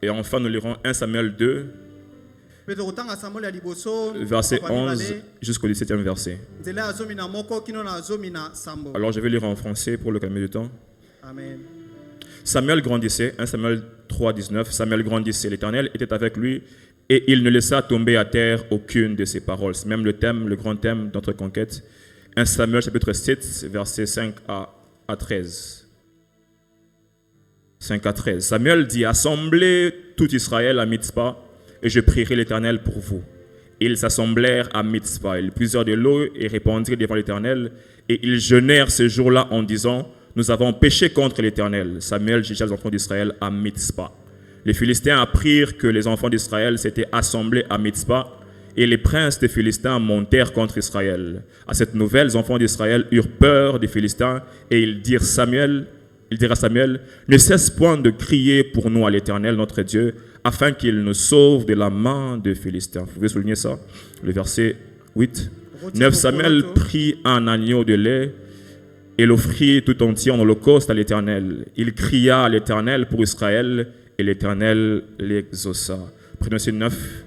[SPEAKER 4] Et enfin nous lirons 1 Samuel 2. Verset 11 jusqu'au 17e verset. Alors je vais lire en français pour le calmer du temps.
[SPEAKER 3] Amen.
[SPEAKER 4] Samuel grandissait, 1 Samuel 3, 19. Samuel grandissait, l'Éternel était avec lui et il ne laissa tomber à terre aucune de ses paroles. C'est même le thème, le grand thème de notre conquête. 1 Samuel chapitre 7, versets 5 à 13. 5 à 13. Samuel dit: assemblez tout Israël à Mitzpah, et je prierai l'Éternel pour vous. Ils s'assemblèrent à Mitzpah. Ils puisèrent de l'eau et répandirent devant l'Éternel. Et ils jeûnèrent ce jour-là en disant: nous avons péché contre l'Éternel. Samuel jugea les enfants d'Israël à Mitzpah. Les Philistins apprirent que les enfants d'Israël s'étaient assemblés à Mitzpah. Et les princes des Philistins montèrent contre Israël. À cette nouvelle, les enfants d'Israël eurent peur des Philistins. Et ils dirent à Samuel: ne cesse point de crier pour nous à l'Éternel, notre Dieu, afin qu'il nous sauve de la main des Philistins. Vous pouvez souligner ça, le verset 8. 9. Samuel prit un agneau de lait et l'offrit tout entier en holocauste à l'Éternel. Il cria à l'Éternel pour Israël et l'Éternel l'exauça. Verset 9.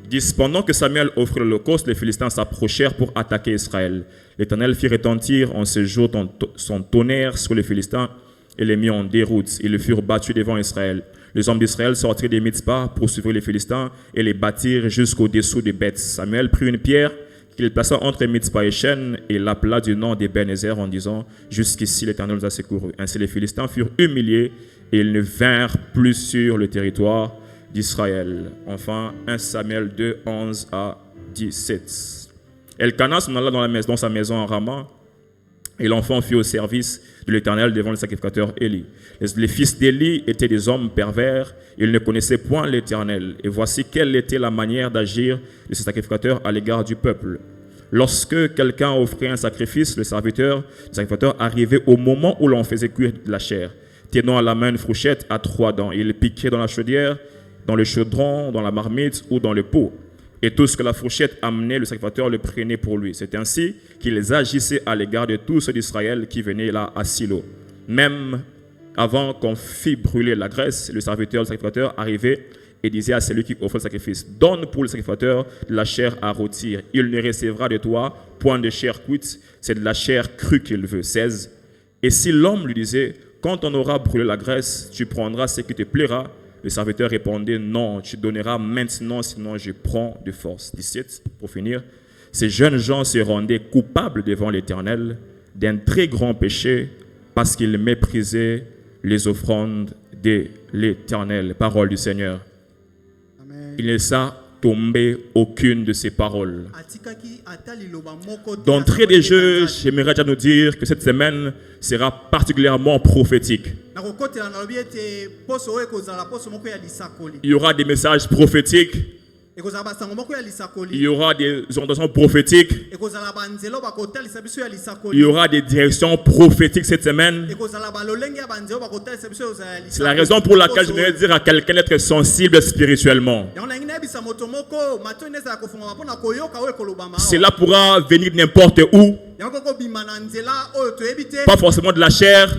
[SPEAKER 4] 10. Pendant que Samuel offrit l'holocauste, les Philistins s'approchèrent pour attaquer Israël. L'Éternel fit retentir en ce jour son tonnerre sur les Philistins et les mit en déroute. Ils furent battus devant Israël. Les hommes d'Israël sortirent des Mitzpah pour suivre les Philistins et les battirent jusqu'au-dessous des bêtes. Samuel prit une pierre qu'il plaça entre Mitzpah et Shen et l'appela du nom d'Ebenezer en disant « Jusqu'ici l'Éternel nous a secourus ». Ainsi les Philistins furent humiliés et ils ne vinrent plus sur le territoire d'Israël. Enfin, 1 Samuel 2, 11 à 17. Elkana s'en alla dans sa maison à Rama, et l'enfant fut au service de l'Éternel devant le sacrificateur Élie. Les fils d'Élie étaient des hommes pervers, ils ne connaissaient point l'Éternel. Et voici quelle était la manière d'agir de ce sacrificateur à l'égard du peuple. Lorsque quelqu'un offrait un sacrifice, le sacrificateur arrivait au moment où l'on faisait cuire de la chair, tenant à la main une fourchette à 3 dents. Il piquait dans la chaudière, dans le chaudron, dans la marmite ou dans le pot. Et tout ce que la fourchette amenait, le sacrificateur le prenait pour lui. C'est ainsi qu'ils agissaient à l'égard de tous ceux d'Israël qui venaient là à Silo. Même avant qu'on fît brûler la graisse, le sacrificateur arrivait et disait à celui qui offrait le sacrifice, « Donne pour le sacrificateur de la chair à rôtir. Il ne recevra de toi point de chair cuite, c'est de la chair crue qu'il veut. » 16. Et si l'homme lui disait, « Quand on aura brûlé la graisse, tu prendras ce qui te plaira. » Le serviteur répondait, « Non, tu donneras maintenant, sinon je prends de force. » 17, pour finir. Ces jeunes gens se rendaient coupables devant l'Éternel d'un très grand péché parce qu'ils méprisaient les offrandes de l'Éternel. Parole du Seigneur.
[SPEAKER 3] Amen.
[SPEAKER 4] Il ne laissa tomber aucune de ces paroles. D'entrée des jeux, j'aimerais déjà nous dire que cette semaine sera particulièrement prophétique. Il y aura des messages prophétiques. Il y aura des orientations prophétiques. Il y aura des directions prophétiques cette semaine. C'est la raison pour laquelle je voudrais dire à quelqu'un d'être sensible spirituellement. Cela pourra venir n'importe où. Pas forcément de la chair,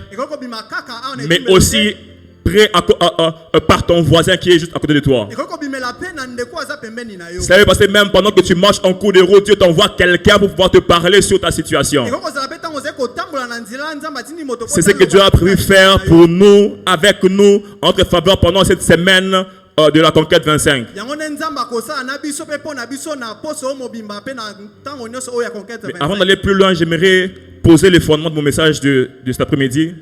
[SPEAKER 4] mais aussi près par ton voisin qui est juste à côté de toi. Ça veut passer même pendant que tu marches en cours de route, Dieu t'envoie quelqu'un pour pouvoir te parler sur ta situation. C'est ce que Dieu a prévu faire pour nous, avec nous, entre faveur pendant cette semaine de la conquête 25. Mais avant d'aller plus loin, j'aimerais poser les fondements de mon message de cet après-midi.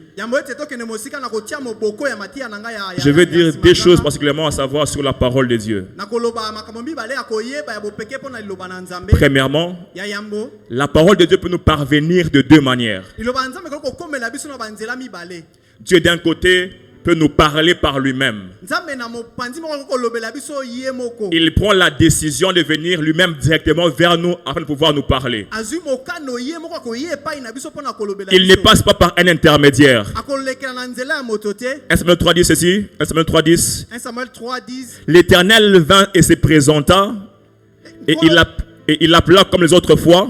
[SPEAKER 4] Je vais dire des choses particulièrement à savoir sur la parole de Dieu. Premièrement, la parole de Dieu peut nous parvenir de deux manières. Dieu d'un côté peut nous parler par lui-même. Il prend la décision de venir lui-même directement vers nous afin de pouvoir nous parler. Il ne passe pas par un intermédiaire. 1 Samuel 3 dit ceci. 1 Samuel 3 10. L'Éternel vint et se présenta et il appela comme les autres fois.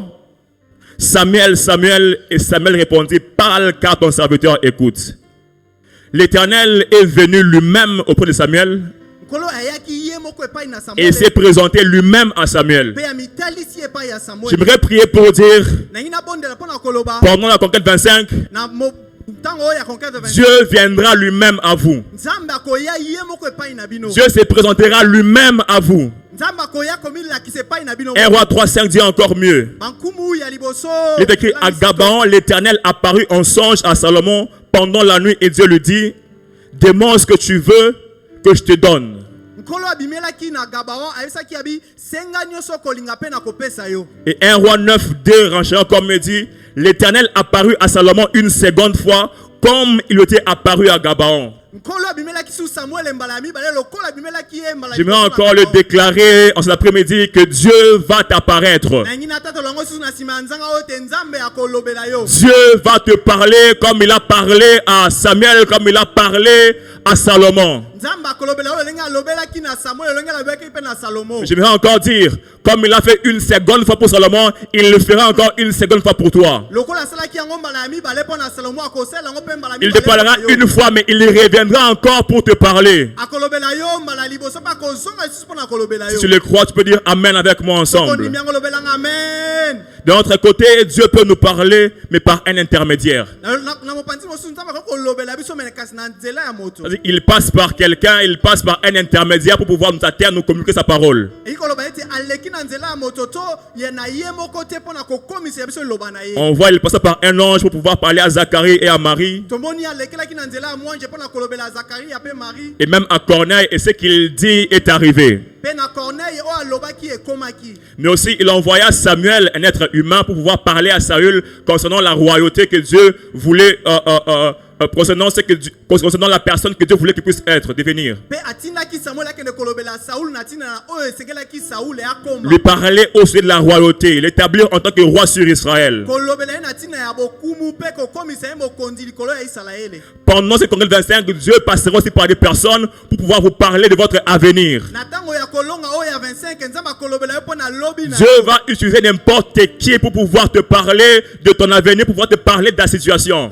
[SPEAKER 4] Samuel, Samuel, et Samuel répondit, parle car ton serviteur écoute. L'Éternel est venu lui-même auprès de Samuel et s'est présenté lui-même à Samuel. J'aimerais prier pour dire, pendant la conquête 25, Dieu viendra lui-même à vous. Dieu se présentera lui-même à vous. 1 Roi 3,5 dit encore mieux. Il est écrit, à Gabaon, l'Éternel apparut en songe à Salomon pendant la nuit et Dieu lui dit, demande ce que tu veux que je te donne. Et 1 Roi 9,2 renchera encore me dit, l'Éternel apparut à Salomon une seconde fois comme il était apparu à Gabaon. J'aimerais encore le déclarer en cet après-midi que Dieu va t'apparaître. Dieu va te parler comme il a parlé à Samuel, comme il a parlé à Salomon. J'aimerais encore dire, comme il a fait une seconde fois pour Salomon, il le fera encore une seconde fois pour toi. Il te parlera une fois, mais il reviendra encore pour te parler. Si tu le crois, tu peux dire Amen avec moi ensemble. De l'autre côté, Dieu peut nous parler, mais par un intermédiaire. Il passe par quelqu'un quelqu'un, il passe par un intermédiaire pour pouvoir nous atteindre, nous communiquer sa parole. On voit, il passe par un ange pour pouvoir parler à Zacharie et à Marie. Et même à Corneille, et ce qu'il dit est arrivé. Mais aussi, il envoya Samuel, un être humain, pour pouvoir parler à Saül concernant la royauté que Dieu voulait, concernant la personne que Dieu voulait qu'il puisse être, devenir. Lui parler au sujet de la royauté, l'établir en tant que roi sur Israël. Pendant ce congrès 25, Dieu passera aussi par des personnes pour pouvoir vous parler de votre avenir. Dieu va utiliser n'importe qui pour pouvoir te parler de ton avenir, pour pouvoir te parler de ta situation.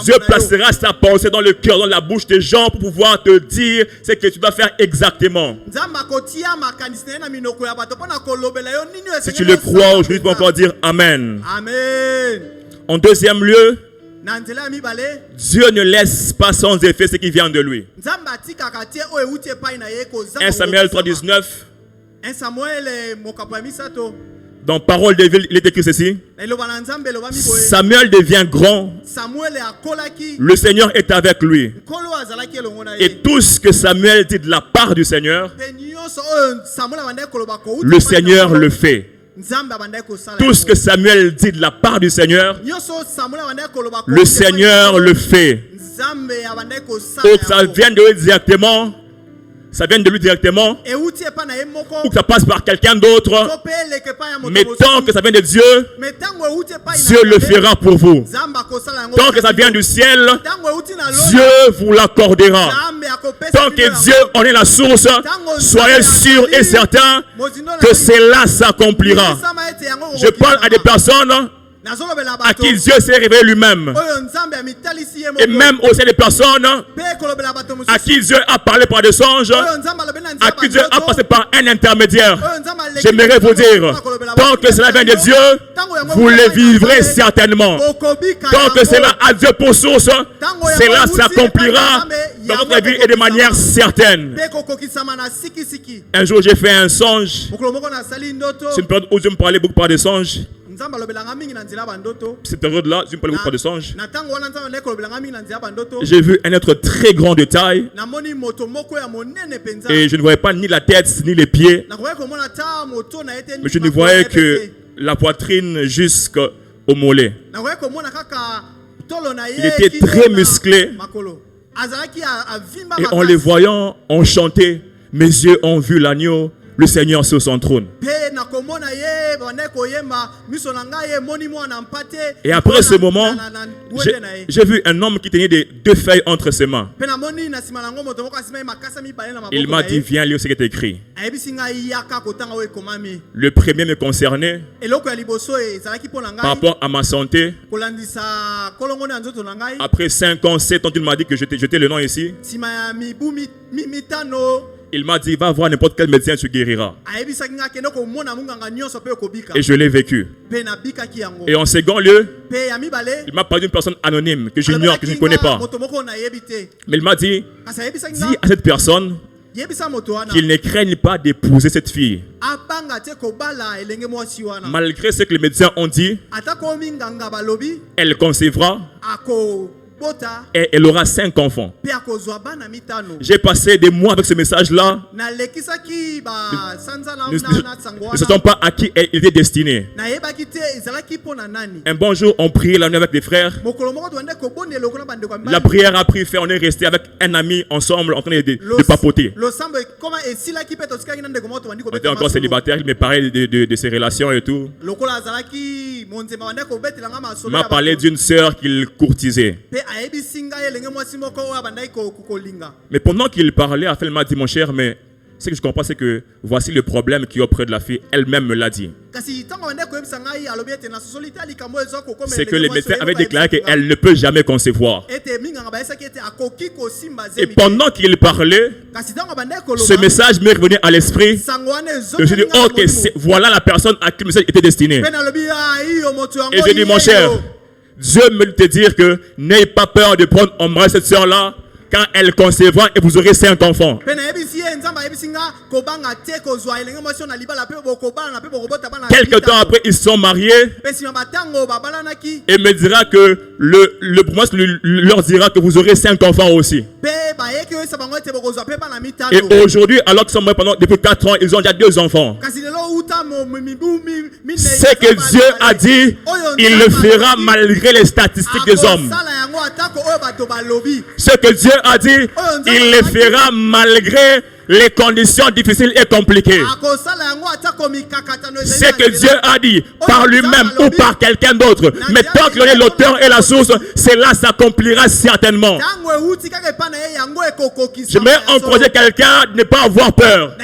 [SPEAKER 4] Dieu placera sa pensée dans le cœur, dans la bouche des gens pour pouvoir te dire ce que tu dois faire exactement. Si tu le crois aujourd'hui, tu peux encore dire Amen.
[SPEAKER 2] Amen.
[SPEAKER 4] En deuxième lieu, Dieu ne laisse pas sans effet ce qui vient de lui. 1 Samuel 3,19. Dans Parole de Ville, il est écrit ceci. Samuel devient grand. Le Seigneur est avec lui. Et tout ce que Samuel dit de la part du Seigneur, le Seigneur le fait. Tout ce que Samuel dit de la part du Seigneur, le Seigneur le fait. Donc ça vient de lui directement. Ça vient de lui directement, ou que ça passe par quelqu'un d'autre. Mais tant que ça vient de Dieu, Dieu le fera pour vous. Tant que ça vient du ciel, Dieu vous l'accordera. Tant que Dieu en est la source, soyez sûrs et certains que cela s'accomplira. Je parle à des personnes à qui Dieu s'est révélé lui-même. Et même aussi des personnes à qui Dieu a parlé par des songes, à qui Dieu a passé par un intermédiaire. J'aimerais vous dire, tant que cela vient de Dieu, vous le vivrez certainement. Tant que cela a Dieu pour source, cela s'accomplira dans votre vie et de manière certaine. Un jour j'ai fait un songe. C'est une période où Dieu me parlait beaucoup par des songes. Cette période-là, je me parlais beaucoup par des songes. J'ai vu un être très grand de taille. Et je ne voyais pas ni la tête ni les pieds. Mais je ne voyais que la poitrine jusqu'au mollet. Il était très musclé. Et en les voyant, on chantait. Mes yeux ont vu l'agneau, le Seigneur sur son trône. Et après ce moment, j'ai vu un homme qui tenait deux feuilles entre ses mains. Il m'a dit, viens lire ce qui est écrit. Le premier me concernait par rapport à ma santé. Après 5 ans, 7 ans, il m'a dit que j'étais le nom ici. Il m'a dit, va voir n'importe quel médecin, tu guériras. Et je l'ai vécu. Et en second lieu, il m'a parlé d'une personne anonyme que j'ignore, que je ne connais pas. Mais il m'a dit, dis à cette personne qu'il ne craigne pas d'épouser cette fille. Malgré ce que les médecins ont dit, elle concevra. Et elle aura 5 enfants. J'ai passé des mois avec ce message-là. Ne sachant pas à qui elle était destinée. Un bon jour, on priait la nuit avec des frères. La prière a pris fin. On est resté avec un ami ensemble en train de papoter. On était encore célibataire. Il me parlait de ses relations et tout. Il m'a parlé d'une sœur qu'il courtisait. Mais pendant qu'il parlait, elle m'a dit, mon cher, mais ce que je comprends, c'est que voici le problème qui est auprès de la fille. Elle-même me l'a dit. C'est que les médecins avaient déclaré qu'elle ne peut jamais concevoir. Et pendant qu'il parlait, ce message m'est revenu à l'esprit. Et je me suis dit, ok, voilà la personne à qui le message était destiné. Et j'ai dit, mon cher, Dieu me dit te dire que n'ayez pas peur de prendre en mariage cette sœur-là, quand elle concevra et vous aurez 5 enfants. Quelque temps après, ils sont mariés et me dira que le bourgmestre leur dira que vous aurez 5 enfants aussi. Et aujourd'hui, alors qu'ils sont mariés depuis 4 ans, ils ont déjà 2 enfants. Ce que Dieu a dit, il le fera malgré les statistiques des hommes. Ce que Dieu a dit, il le fera malgré les conditions difficiles et compliquées. Ce que Dieu a dit par lui-même ou par quelqu'un d'autre, mais tant qu'il y a l'auteur et la source, cela s'accomplira certainement. Je vais encourager quelqu'un de ne pas avoir peur.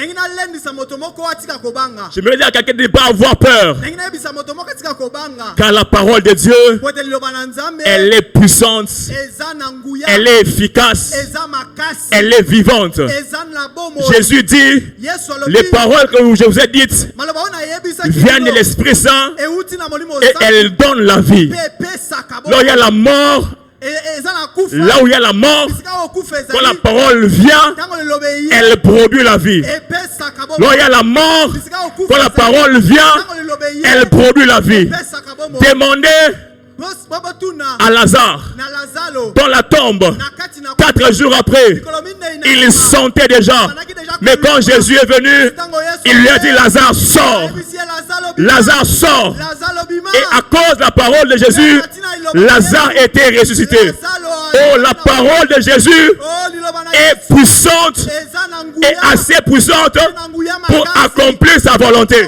[SPEAKER 4] Je vais dire à quelqu'un de ne pas avoir peur. Car la parole de Dieu, elle est puissante, elle est efficace, elle est vivante. Jésus dit, les paroles que je vous ai dites viennent de l'Esprit Saint et elles donnent la vie. Là où il y a la mort, là où il y a la mort, quand la parole vient, elle produit la vie. Là où il y a la mort, quand la parole vient, elle produit la vie. Demandez à Lazare dans la tombe. 4 jours après, il sentait déjà. Mais quand Jésus est venu, il lui a dit, Lazare, sors. Lazare, sort. Et à cause de la parole de Jésus, Lazare était ressuscité. Oh, la parole de Jésus est puissante et assez puissante pour accomplir sa volonté,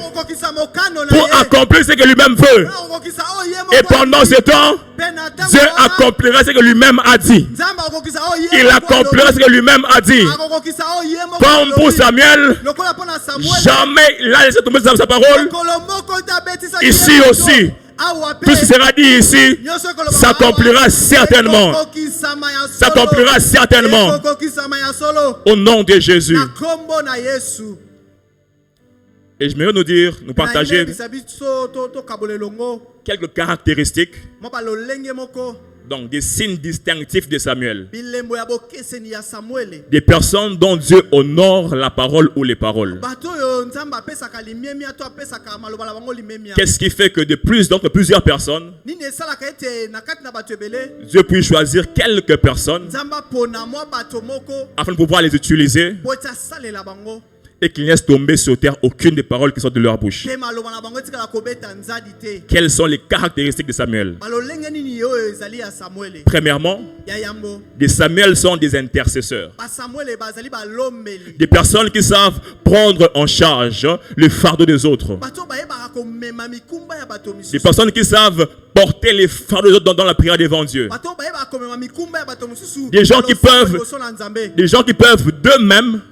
[SPEAKER 4] pour accomplir ce que lui-même veut. Et pendant ce temps, Dieu accomplira ce que lui-même a dit. Il accomplira ce que lui-même a dit. Comme pour Samuel, jamais il a laissé tomber sa parole. Ici aussi, tout ce qui sera dit ici s'accomplira certainement. S'accomplira certainement. Au nom de Jésus. Et je vais nous partager quelques caractéristiques, donc des signes distinctifs de Samuel. Des personnes dont Dieu honore la parole ou les paroles. Qu'est-ce qui fait que d'entre plusieurs personnes, Dieu peut choisir quelques personnes afin de pouvoir les utiliser et qu'ils laissent tomber sur terre aucune des paroles qui sortent de leur bouche. Quelles sont les caractéristiques de Samuel? Premièrement, des Samuel sont des intercesseurs. Des personnes qui savent prendre en charge le fardeau des autres. Des personnes qui savent porter les fardeaux des autres dans la prière devant Dieu. Des gens qui peuvent d'eux-mêmes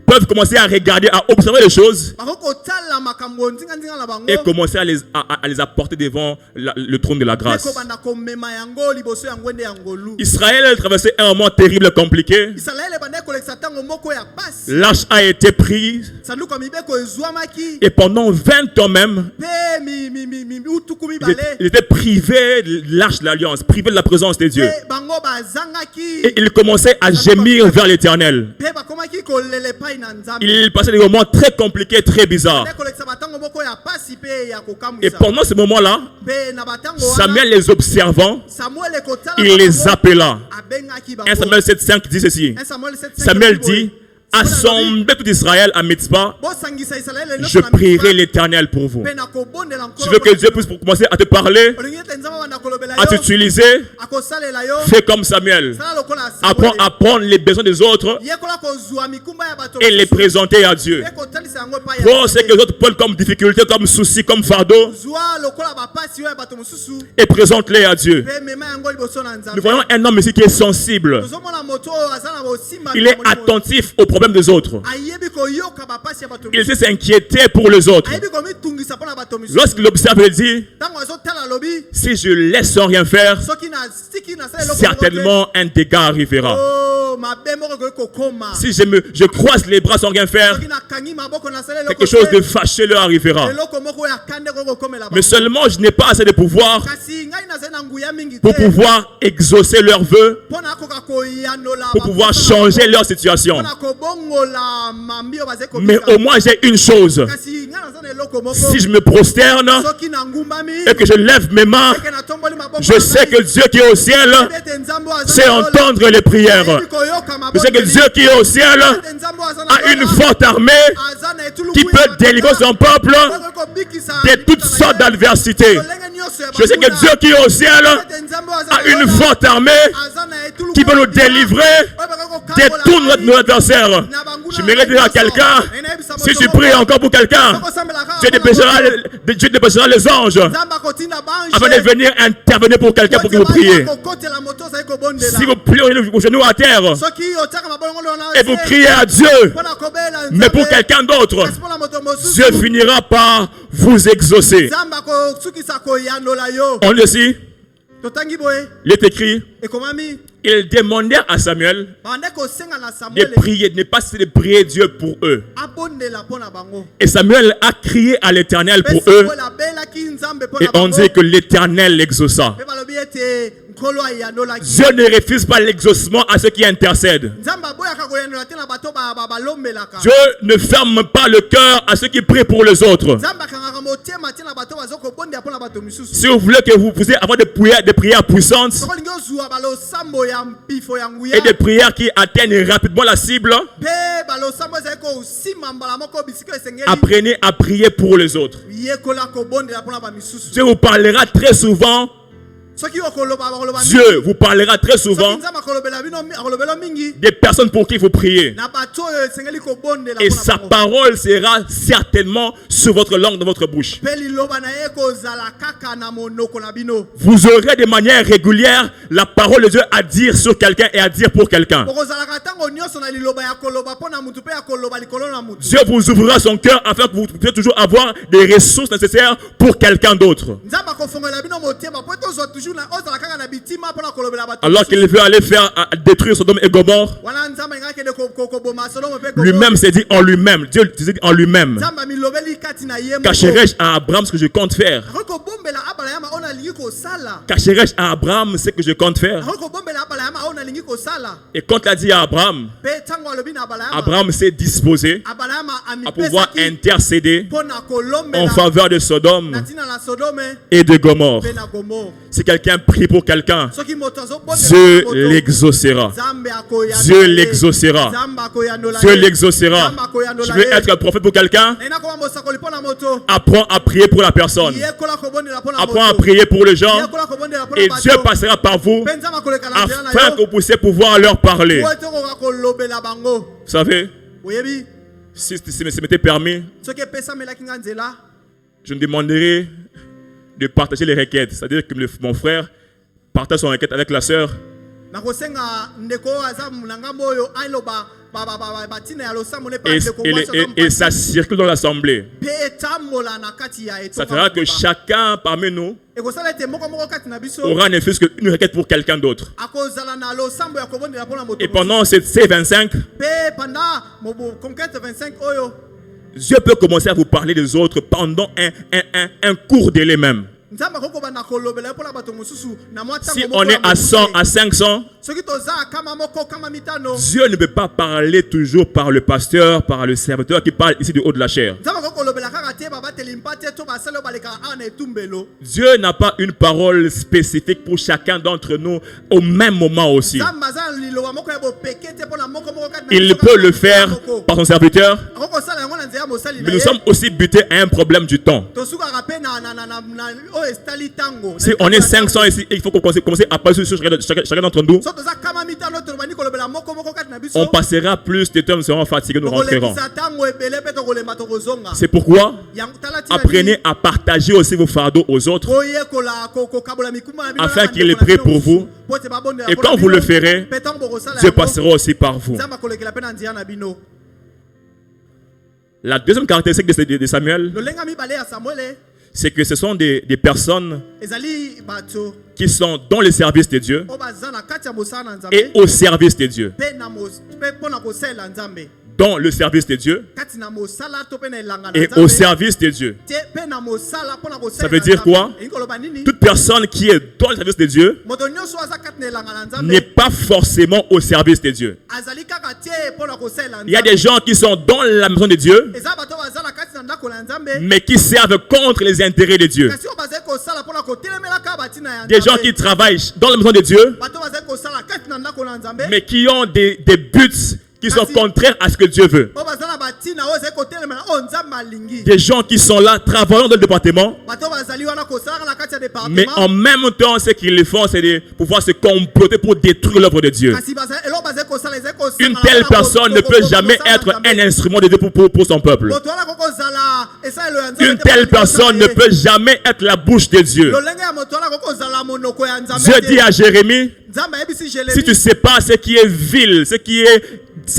[SPEAKER 4] peuvent commencer à regarder, à observer les choses et commencer à les apporter devant le trône de la grâce. Israël traversait un moment terrible et compliqué. L'arche a été prise et pendant 20 ans même, ils étaient privés de l'arche de l'alliance, privés de la présence de Dieu. Et ils commençaient à gémir vers l'Éternel. Il passait des moments très compliqués, très bizarres. Et pendant ce moment-là, Samuel les observant, il les appela. 1 Samuel 7,5 dit ceci. Samuel dit, assemblez tout Israël à Mitzpah, je prierai l'Éternel pour vous. Tu veux que Dieu puisse commencer à te parler, à t'utiliser? Fais comme Samuel. Apprends à prendre les besoins des autres et les présenter à Dieu. Prends ce que les autres prennent comme difficulté, comme souci, comme fardeau et présente-les à Dieu. Nous voyons un homme ici qui est sensible. Il est attentif aux problèmes des autres. Il sait s'inquiéter pour les autres. Lorsqu'il observe, il dit, si je laisse sans rien faire, certainement un dégât arrivera. Si je croise les bras sans rien faire, quelque chose de fâché leur arrivera. Mais seulement je n'ai pas assez de pouvoir pour pouvoir exaucer leurs vœux, pour pouvoir changer leur situation. Mais au moins j'ai une chose. Si je me prosterne et que je lève mes mains, je sais que Dieu qui est au ciel sait entendre les prières. Je sais que Dieu qui est au ciel a une forte armée qui peut délivrer son peuple de toutes sortes d'adversités. Je sais que Dieu qui est au ciel a une forte armée qui peut nous délivrer de tous nos adversaires. Je mérite dire à quelqu'un, si tu pries encore pour quelqu'un, Dieu dépêchera les anges afin de venir intervenir pour quelqu'un pour que vous priez. Si vous pliez vos genoux à terre et vous criez à Dieu, mais pour quelqu'un d'autre, Dieu finira par vous exaucer. On le sait. Il est écrit, ils demandèrent à Samuel de prier, de ne pas cesser de prier Dieu pour eux. Et Samuel a crié à l'Éternel pour eux. Et on dit que l'Éternel l'exauça. Dieu ne refuse pas l'exaucement à ceux qui intercèdent. Dieu ne ferme pas le cœur à ceux qui prient pour les autres. Si vous voulez que vous puissiez avoir des prières puissantes et des prières qui atteignent rapidement la cible, apprenez à prier pour les autres. Dieu vous parlera très souvent. Dieu vous parlera très souvent des personnes pour qui vous priez. Et sa parole sera certainement sur votre langue, dans votre bouche. Vous aurez de manière régulière la parole de Dieu à dire sur quelqu'un et à dire pour quelqu'un. Dieu vous ouvrira son cœur afin que vous puissiez toujours avoir des ressources nécessaires pour quelqu'un d'autre. Alors qu'il veut aller faire détruire Sodome et Gomorrhe, lui-même s'est dit en lui-même, Dieu s'est dit en lui-même, cacherai-je à Abraham ce que je compte faire? Cacherai-je à Abraham ce que je compte faire? Et quand il a dit à Abraham, Abraham s'est disposé à pouvoir intercéder en faveur de Sodome et de Gomorrhe. Si quelqu'un prie pour quelqu'un, Dieu l'exaucera. Dieu l'exaucera. Dieu l'exaucera. Je veux être un prophète pour quelqu'un. Apprends à prier pour la personne. Apprends à prier pour les gens. Et Dieu passera par vous afin que vous puissiez pouvoir leur parler. Vous savez, si ce m'était permis, je me demanderais de partager les requêtes. C'est-à-dire que mon frère partage son requête avec la sœur. Et ça circule dans l'assemblée. Ça fera que chacun parmi nous aura ne fût-ce qu'une requête pour quelqu'un d'autre. Et pendant ces 25, Dieu peut commencer à vous parler des autres pendant un court délai même. Si on est à 100, à 500, Dieu ne peut pas parler toujours par le pasteur, par le serviteur qui parle ici du haut de la chair. Dieu n'a pas une parole spécifique pour chacun d'entre nous au même moment aussi. Il peut le faire par son serviteur, mais nous sommes aussi butés à un problème du temps. Si on est 500 ici, il faut qu'on commence à passer sur chacun d'entre nous. On passera plus de temps, nous serons fatigués, nous rentrerons. C'est pourquoi apprenez à partager aussi vos fardeaux aux autres afin qu'ils les prient pour vous. Et quand vous le ferez, Dieu passera aussi par vous. La deuxième caractéristique de Samuel, c'est que ce sont des personnes
[SPEAKER 3] ezali bato
[SPEAKER 4] qui sont dans le service de Dieu
[SPEAKER 3] oyo baza na kati ya mosala na Nzambe
[SPEAKER 4] et au service de Dieu.
[SPEAKER 3] mpe mpona kosalela Nzambe
[SPEAKER 4] Dans le service de Dieu
[SPEAKER 3] kati na mosala to mpe na elanga na
[SPEAKER 4] et au service de Dieu.
[SPEAKER 3] te mpe na mosala mpona kosalela
[SPEAKER 4] Ça veut dire quoi?
[SPEAKER 3] elingi koloba nini
[SPEAKER 4] Toute personne qui est dans le service de Dieu
[SPEAKER 3] moto nyonso aza kati na elanga na Nzambe
[SPEAKER 4] n'est pas forcément au service de Dieu.
[SPEAKER 3] azali kaka te mpona kosalela
[SPEAKER 4] Il y a des gens qui sont dans la maison de Dieu,
[SPEAKER 3] eza bato baza na kati na ndako na Nzambe
[SPEAKER 4] mais qui servent contre les intérêts de Dieu.
[SPEAKER 3] kasi oyo bazali kosala mpona kotelemela kaka batina ya
[SPEAKER 4] Des gens qui travaillent dans la maison de Dieu,
[SPEAKER 3] bato bazali kosala kati na ndako na Nzambe
[SPEAKER 4] mais qui ont des buts qui sont contraires à ce que Dieu veut.
[SPEAKER 3] oyo baza na batina oyo ezali kotelemela oyo Nzambe alingi
[SPEAKER 4] Des gens qui sont là, travaillant dans le département,
[SPEAKER 3] bato bazali wana kosalaka na kati ya
[SPEAKER 4] mais en même temps, ce qu'ils font, c'est de pouvoir se comploter pour détruire l'œuvre de Dieu.
[SPEAKER 3] kasi eloko bazali kosala ezali kosala
[SPEAKER 4] Une telle personne ne peut jamais être un instrument de Dieu pour son peuple.
[SPEAKER 3] moto wana kokozala esalelo ya Nzambe
[SPEAKER 4] Une telle personne ne peut jamais être la bouche de Dieu.
[SPEAKER 3] lolenge ya moto wana kokozala monoko ya Nzambe
[SPEAKER 4] Dieu dit à Jérémie,
[SPEAKER 3] Nzambe ayebisi
[SPEAKER 4] si tu
[SPEAKER 3] Jérémie
[SPEAKER 4] ne sais pas ce qui est vil, ce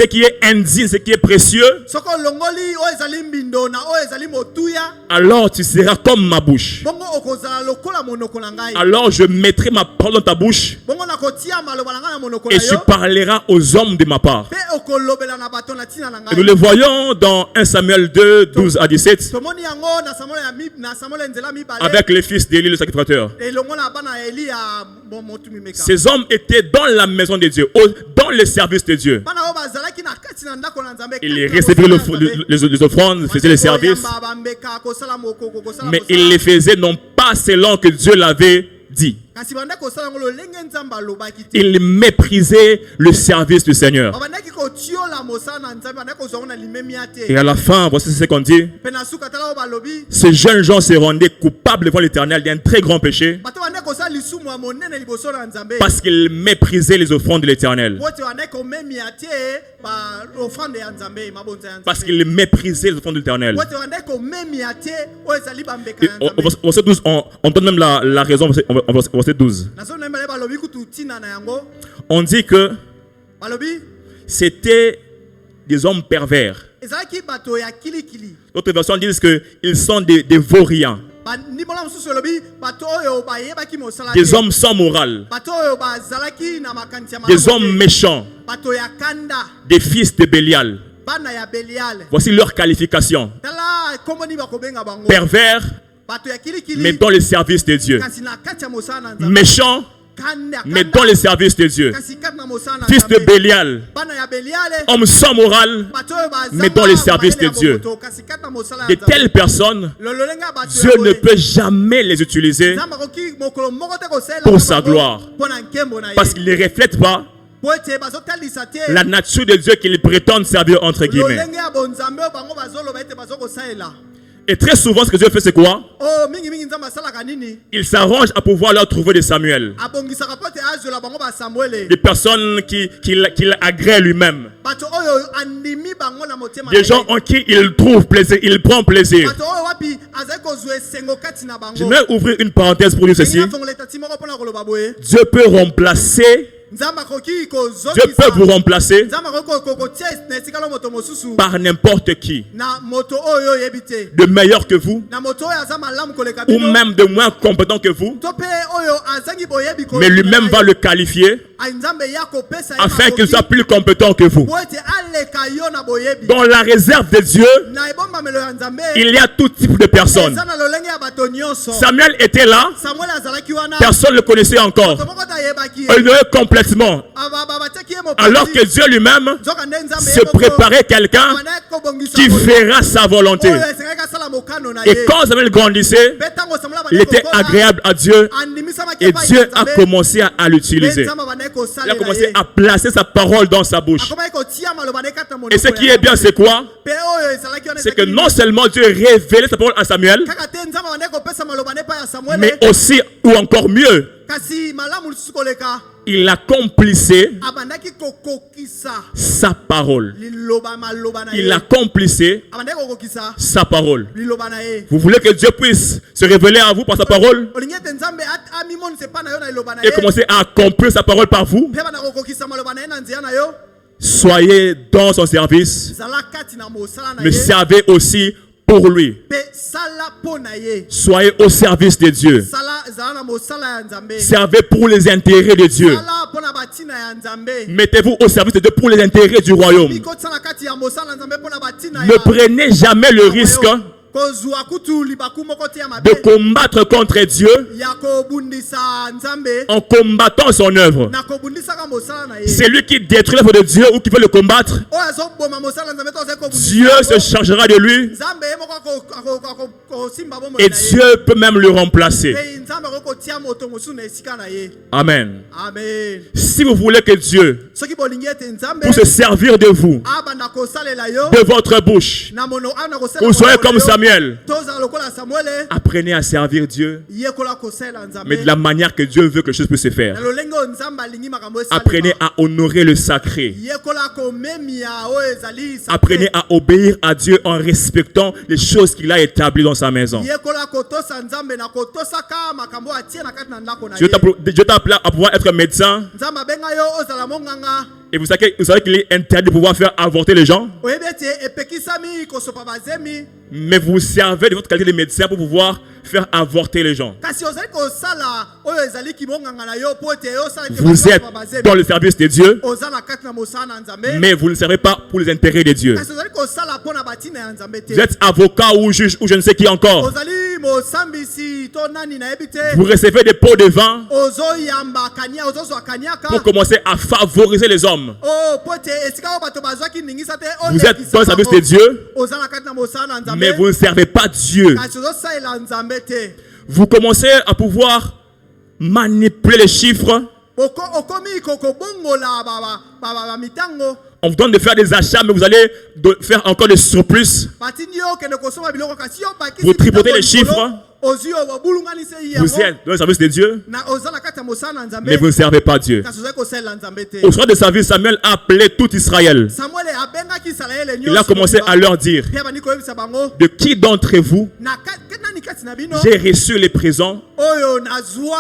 [SPEAKER 4] qui est indigne, ce qui est précieux,
[SPEAKER 3] soko longoli oyo ezali mbindo na oyo ezali motuya
[SPEAKER 4] alors tu seras comme ma bouche.
[SPEAKER 3] bongo okozala lokola monoko na ngai
[SPEAKER 4] Alors je mettrai ma parole dans ta bouche
[SPEAKER 3] bongo nakotia maloba na ngai na monoko na
[SPEAKER 4] et tu
[SPEAKER 3] yo
[SPEAKER 4] parleras aux hommes de ma part.
[SPEAKER 3] mpe okolobela na bato na ntina na
[SPEAKER 4] Et nous
[SPEAKER 3] ngai
[SPEAKER 4] le voyons dans 1 Samuel 2, 12 à 17,
[SPEAKER 3] tomoni yango na Samuel nzela mibale
[SPEAKER 4] avec les fils d'Élie le sacrificateur.
[SPEAKER 3] elongo na bana ya Eli ya motu mimeka
[SPEAKER 4] Ces hommes étaient dans la maison de Dieu, dans le service de Dieu.
[SPEAKER 3] bana oyo bazalaki na kati na ndako na Nzambe
[SPEAKER 4] Ils recevaient les offrandes, faisaient les services, mais ils les faisaient non pas selon que Dieu l'avait dit.
[SPEAKER 3] kasi bandaki kosala yango lolenge Nzambe alobaki te
[SPEAKER 4] Ils méprisaient le service du Seigneur.
[SPEAKER 3] babandaki kotiola mosala na Nzambe bandaki kozwa yango na limemia
[SPEAKER 4] Et
[SPEAKER 3] te
[SPEAKER 4] à la fin, voici ce qu'on dit.
[SPEAKER 3] mpe na suka tala oyo balobi
[SPEAKER 4] Ces jeunes gens se rendaient coupables devant l'Éternel d'un très grand péché
[SPEAKER 3] bato bandaki kosala lisumu ya monene liboso na Nzambe
[SPEAKER 4] parce qu'ils méprisaient les offrandes de l'Éternel.
[SPEAKER 3] po ete bandaki komemia te baofrande ya Nzambe mabonza ya
[SPEAKER 4] Parce
[SPEAKER 3] Nzambe
[SPEAKER 4] qu'ils méprisaient les offrandes de l'Éternel.
[SPEAKER 3] po ete bandaki komemia te oyo ezali bambeka
[SPEAKER 4] Et
[SPEAKER 3] ya
[SPEAKER 4] au
[SPEAKER 3] Nzambe
[SPEAKER 4] verset 12, on donne même la raison, au verset 12.
[SPEAKER 3] nazo nayembele balobi kutu ntina na yango
[SPEAKER 4] On dit que
[SPEAKER 3] balobi
[SPEAKER 4] c'était des hommes pervers.
[SPEAKER 3] ezalaki bato ya kilikili
[SPEAKER 4] D'autres versions disent qu'ils sont des vauriens,
[SPEAKER 3] ndimbola mosusu elobi bato oyo bayebaki mosala
[SPEAKER 4] des
[SPEAKER 3] te
[SPEAKER 4] hommes sans morale,
[SPEAKER 3] bato oyo bazalaki na makanisi ya
[SPEAKER 4] des
[SPEAKER 3] malamu
[SPEAKER 4] hommes
[SPEAKER 3] te.
[SPEAKER 4] méchants,
[SPEAKER 3] bato ya kanda
[SPEAKER 4] des fils de Bélial.
[SPEAKER 3] bana ya Belial
[SPEAKER 4] Voici leur qualification.
[SPEAKER 3] tala komoni bakobenga bango
[SPEAKER 4] Pervers,
[SPEAKER 3] bato ya
[SPEAKER 4] mais
[SPEAKER 3] kilikili
[SPEAKER 4] dans le service de Dieu.
[SPEAKER 3] kasi na kati ya mosala na Nzambe
[SPEAKER 4] Méchants,
[SPEAKER 3] kanda
[SPEAKER 4] mais dans le service de Dieu.
[SPEAKER 3] kasi kati na mosala na
[SPEAKER 4] Fils de
[SPEAKER 3] Nzambe
[SPEAKER 4] Bélial,
[SPEAKER 3] bana ya Belial
[SPEAKER 4] hommes sans morale,
[SPEAKER 3] bato oyo bazanga
[SPEAKER 4] mais dans le service de
[SPEAKER 3] mayele ya
[SPEAKER 4] Dieu.
[SPEAKER 3] bokoto, kasi kati na mosala ya
[SPEAKER 4] De
[SPEAKER 3] Nzambe.
[SPEAKER 4] telles personnes,
[SPEAKER 3] lolenge ya bato
[SPEAKER 4] Dieu
[SPEAKER 3] ya
[SPEAKER 4] ne
[SPEAKER 3] boye.
[SPEAKER 4] peut jamais les utiliser
[SPEAKER 3] Nzambe akoki mokolo moko te kosalela
[SPEAKER 4] pour
[SPEAKER 3] bango
[SPEAKER 4] sa gloire.
[SPEAKER 3] mpo na nkembo na ye
[SPEAKER 4] Parce qu'ils ne reflètent pas
[SPEAKER 3] po ete bazotalisa te
[SPEAKER 4] la nature de Dieu qu'ils prétendent servir entre guillemets.
[SPEAKER 3] lolenge ya bonzambe oyo bango bazoloba ete bazokosalela
[SPEAKER 4] Et très souvent, ce que Dieu fait, c'est quoi?
[SPEAKER 3] oyo mingimingi Nzambe asalaka nini
[SPEAKER 4] Il s'arrange à pouvoir leur trouver des Samuel,
[SPEAKER 3] abongisaka po ete azwela bango basamuele
[SPEAKER 4] des personnes qu'il agrée lui-même,
[SPEAKER 3] bato oyo andimi bango na motema
[SPEAKER 4] des
[SPEAKER 3] na
[SPEAKER 4] gens
[SPEAKER 3] ye.
[SPEAKER 4] en qui il trouve plaisir, il prend plaisir.
[SPEAKER 3] bato oyo wapi azali kozwa esengo kati na bango
[SPEAKER 4] Je vais ouvrir une parenthèse pour dire ceci.
[SPEAKER 3] Ndenge afongola etati moko mpona koloba boye
[SPEAKER 4] Dieu peut remplacer,
[SPEAKER 3] Nzambe akoki
[SPEAKER 4] Dieu
[SPEAKER 3] kozongisa
[SPEAKER 4] peut vous remplacer
[SPEAKER 3] Nzambe akoki kotia na esika lo moto mosusu
[SPEAKER 4] par n'importe qui,
[SPEAKER 3] na moto oyo oyebi te
[SPEAKER 4] de meilleur que vous,
[SPEAKER 3] na moto oyo aza malamu koleka
[SPEAKER 4] ou
[SPEAKER 3] bino
[SPEAKER 4] même de moins compétent que vous,
[SPEAKER 3] to mpe oyo azangi boyebi
[SPEAKER 4] mais lui-même va le qualifier
[SPEAKER 3] Nzambe ya kopesa ye
[SPEAKER 4] afin qu'il
[SPEAKER 3] makoki
[SPEAKER 4] soit plus compétent que vous.
[SPEAKER 3] po ete aleka yo na boyebi
[SPEAKER 4] Dans la réserve de Dieu,
[SPEAKER 3] na ebombamelo ya Nzambe
[SPEAKER 4] il y a tout type de personnes.
[SPEAKER 3] eza na lolenge ya bato nyonso
[SPEAKER 4] Samuel était là,
[SPEAKER 3] Samuel azalaki wana
[SPEAKER 4] personne ne le connaissait encore.
[SPEAKER 3] moto moko tayebaki
[SPEAKER 4] Il ignorait complètement.
[SPEAKER 3] batiaki ye
[SPEAKER 4] Alors que Dieu lui-même
[SPEAKER 3] nzoka nde Nzambe
[SPEAKER 4] se préparait quelqu'un qui fera sa volonté.
[SPEAKER 3] oyo esengaki asala mokano na
[SPEAKER 4] Et
[SPEAKER 3] ye
[SPEAKER 4] quand Samuel grandissait,
[SPEAKER 3] mpe ntango Samuel
[SPEAKER 4] il était agréable à Dieu
[SPEAKER 3] andimisamaki
[SPEAKER 4] et
[SPEAKER 3] epai
[SPEAKER 4] Dieu
[SPEAKER 3] ya
[SPEAKER 4] a
[SPEAKER 3] Nzambe,
[SPEAKER 4] commencé à l'utiliser.
[SPEAKER 3] mpe Nzambe abandaki
[SPEAKER 4] Il a
[SPEAKER 3] kosalela
[SPEAKER 4] commencé
[SPEAKER 3] ye
[SPEAKER 4] à placer sa parole dans sa bouche.
[SPEAKER 3] akomaki kotia maloba ne kati na monoko
[SPEAKER 4] Et ce qui
[SPEAKER 3] ya
[SPEAKER 4] est bien, c'est quoi?
[SPEAKER 3] mpe oyo ezalaki wana
[SPEAKER 4] C'est que
[SPEAKER 3] ezalaki
[SPEAKER 4] non seulement Dieu révélait sa parole à Samuel,
[SPEAKER 3] kaka te Nzambe abandaki kopesa maloba ne epai ya Samuel
[SPEAKER 4] mais aussi, ou encore mieux,
[SPEAKER 3] kasi malamu lisusu koleka
[SPEAKER 4] il accomplissait
[SPEAKER 3] abandaki kokokisa
[SPEAKER 4] sa parole.
[SPEAKER 3] liloba maloba na
[SPEAKER 4] Il
[SPEAKER 3] ye
[SPEAKER 4] accomplissait
[SPEAKER 3] abandaki kokokisa
[SPEAKER 4] sa parole.
[SPEAKER 3] liloba na ye
[SPEAKER 4] Vous voulez que Dieu puisse se révéler à vous par sa parole
[SPEAKER 3] olingi ete Nzambe amimonisa epai na yo na liloba na
[SPEAKER 4] et
[SPEAKER 3] ye
[SPEAKER 4] commencer à accomplir sa parole par vous?
[SPEAKER 3] mpe banda kokokisa maloba na ye na nzela na yo
[SPEAKER 4] Soyez dans son service,
[SPEAKER 3] zala kati na mosala na
[SPEAKER 4] mais
[SPEAKER 3] ye
[SPEAKER 4] servez aussi pour lui.
[SPEAKER 3] mpe sala mpo na ye.
[SPEAKER 4] Soyez au service de Dieu.
[SPEAKER 3] Zala na mosala ya Nzambe.
[SPEAKER 4] Servez pour les intérêts de Dieu.
[SPEAKER 3] Sala mpo na batina ya Nzambe.
[SPEAKER 4] Mettez-vous au service de Dieu pour les intérêts du royaume.
[SPEAKER 3] Mikotisa na kati ya mosala ya Nzambe mpo na batina
[SPEAKER 4] Ne
[SPEAKER 3] ya.
[SPEAKER 4] prenez jamais le risque
[SPEAKER 3] Kozwa kutu libaku moko te ya mabe.
[SPEAKER 4] de combattre contre Dieu
[SPEAKER 3] Ya kobundisa Nzambe.
[SPEAKER 4] en combattant son œuvre.
[SPEAKER 3] Na kobundisaka mosala na ye.
[SPEAKER 4] C'est lui qui détruit l'œuvre de Dieu ou qui veut le combattre.
[SPEAKER 3] Oyo azoboma mosala ya Nzambe to azali kobundisa.
[SPEAKER 4] Dieu se chargera de lui
[SPEAKER 3] Nzambe ye moko kosimba bomoi
[SPEAKER 4] et
[SPEAKER 3] na ye.
[SPEAKER 4] Dieu peut même le remplacer.
[SPEAKER 3] Pe Nzambe akokotia moto mosusu na esika na ye.
[SPEAKER 4] Amen.
[SPEAKER 3] Amen.
[SPEAKER 4] Si vous voulez que Dieu
[SPEAKER 3] Soki bolingi ete Nzambe
[SPEAKER 4] puisse se servir de vous,
[SPEAKER 3] abanda kosalela yo
[SPEAKER 4] de votre bouche,
[SPEAKER 3] na mono ana kosalela.
[SPEAKER 4] vous soyez comme Samuel.
[SPEAKER 3] Toza lokola Samuel.
[SPEAKER 4] Apprenez à servir Dieu,
[SPEAKER 3] Yekola kosalela Nzambe.
[SPEAKER 4] mais de la manière que Dieu veut que les choses puissent se faire.
[SPEAKER 3] Na lolenge oyo Nzambe alingi makambo esalema.
[SPEAKER 4] Apprenez à honorer le sacré.
[SPEAKER 3] Yekola komemia oyo ezali sacré.
[SPEAKER 4] Apprenez à obéir à Dieu en respectant les choses qu'il a établies dans sa maison.
[SPEAKER 3] Yekola kotosa Nzambe na kotosaka makambo atie na kati na ndako na
[SPEAKER 4] Dieu
[SPEAKER 3] ye.
[SPEAKER 4] t'a appelé à pouvoir être médecin
[SPEAKER 3] Nzambe abenga yo ozala monganga.
[SPEAKER 4] et vous savez qu'il est interdit de pouvoir faire avorter les gens,
[SPEAKER 3] Oyebi ete epekisami kosopa bazemi.
[SPEAKER 4] mais vous servez de votre qualité de médecin pour pouvoir faire avorter les gens.
[SPEAKER 3] Kasi ozali kosala oyo ezali kimonganga na yo po ete osala ke
[SPEAKER 4] Vous êtes
[SPEAKER 3] basopa bazemi.
[SPEAKER 4] dans le service de Dieu,
[SPEAKER 3] Oza na kati na mosala na Nzambe.
[SPEAKER 4] mais vous ne le servez pas pour les intérêts de Dieu.
[SPEAKER 3] Kasi ozali kosala mpo na batina ya Nzambe te.
[SPEAKER 4] Vous êtes avocat ou juge ou je ne sais qui encore.
[SPEAKER 3] Ozali mosambisi to nani na yebi te.
[SPEAKER 4] Vous recevez des pots de vin
[SPEAKER 3] Ozoyamba kanya ozozwa kanyaka.
[SPEAKER 4] pour commencer à favoriser les hommes.
[SPEAKER 3] Oh po ete esika oyo bato bazwaki ningisa te.
[SPEAKER 4] Vous êtes dans le service de Dieu,
[SPEAKER 3] Oza na kati na mosala na Nzambe.
[SPEAKER 4] mais vous ne servez pas Dieu.
[SPEAKER 3] Kasi ozosalela Nzambe te.
[SPEAKER 4] Vous commencez à pouvoir manipuler les chiffres.
[SPEAKER 3] Okomi kokobongola mitango.
[SPEAKER 4] On vous donne de faire des achats, mais vous allez faire encore des surplus.
[SPEAKER 3] Batindi yo kende kosoma biloko kasi yo bakisi.
[SPEAKER 4] Vous tripotez
[SPEAKER 3] mitango
[SPEAKER 4] les chiffres.
[SPEAKER 3] likolo. Ozio wabulunganise yango.
[SPEAKER 4] Vous êtes dans le service de Dieu,
[SPEAKER 3] Na oza na kati ya mosala na Nzambe.
[SPEAKER 4] mais vous ne servez pas Dieu.
[SPEAKER 3] Kasi ozali kosalela Nzambe te.
[SPEAKER 4] Au soir de sa vie, Samuel a appelé tout Israël.
[SPEAKER 3] Samuel abengaki Israele nyonso.
[SPEAKER 4] Il a commencé à leur dire,
[SPEAKER 3] Pe bani koyebisa bango.
[SPEAKER 4] de qui d'entre vous
[SPEAKER 3] Na nani kati na bino.
[SPEAKER 4] j'ai reçu les présents
[SPEAKER 3] Oyo nazwa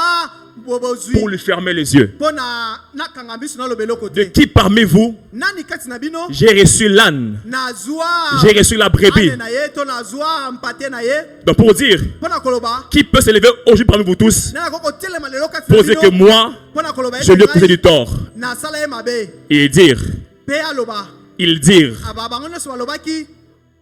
[SPEAKER 3] bobozwi.
[SPEAKER 4] pour lui fermer les yeux?
[SPEAKER 3] Po na kanga biso na lobeloko
[SPEAKER 4] De
[SPEAKER 3] te.
[SPEAKER 4] qui parmi vous
[SPEAKER 3] Nani kati na bino.
[SPEAKER 4] j'ai reçu l'âne,
[SPEAKER 3] Nazwa.
[SPEAKER 4] j'ai reçu la brebis?
[SPEAKER 3] ane na ye to nazwa mpate na ye.
[SPEAKER 4] Donc pour dire,
[SPEAKER 3] Po na koloba.
[SPEAKER 4] qui peut se lever aujourd'hui parmi vous tous
[SPEAKER 3] Na koko telema lelo kati na
[SPEAKER 4] pour dire que
[SPEAKER 3] bino.
[SPEAKER 4] moi,
[SPEAKER 3] Po na koloba
[SPEAKER 4] je lui ai causé du tort?
[SPEAKER 3] na sala ye mabe.
[SPEAKER 4] Et dire,
[SPEAKER 3] Pe aloba.
[SPEAKER 4] il dire
[SPEAKER 3] Aba bango nyonso balobaki.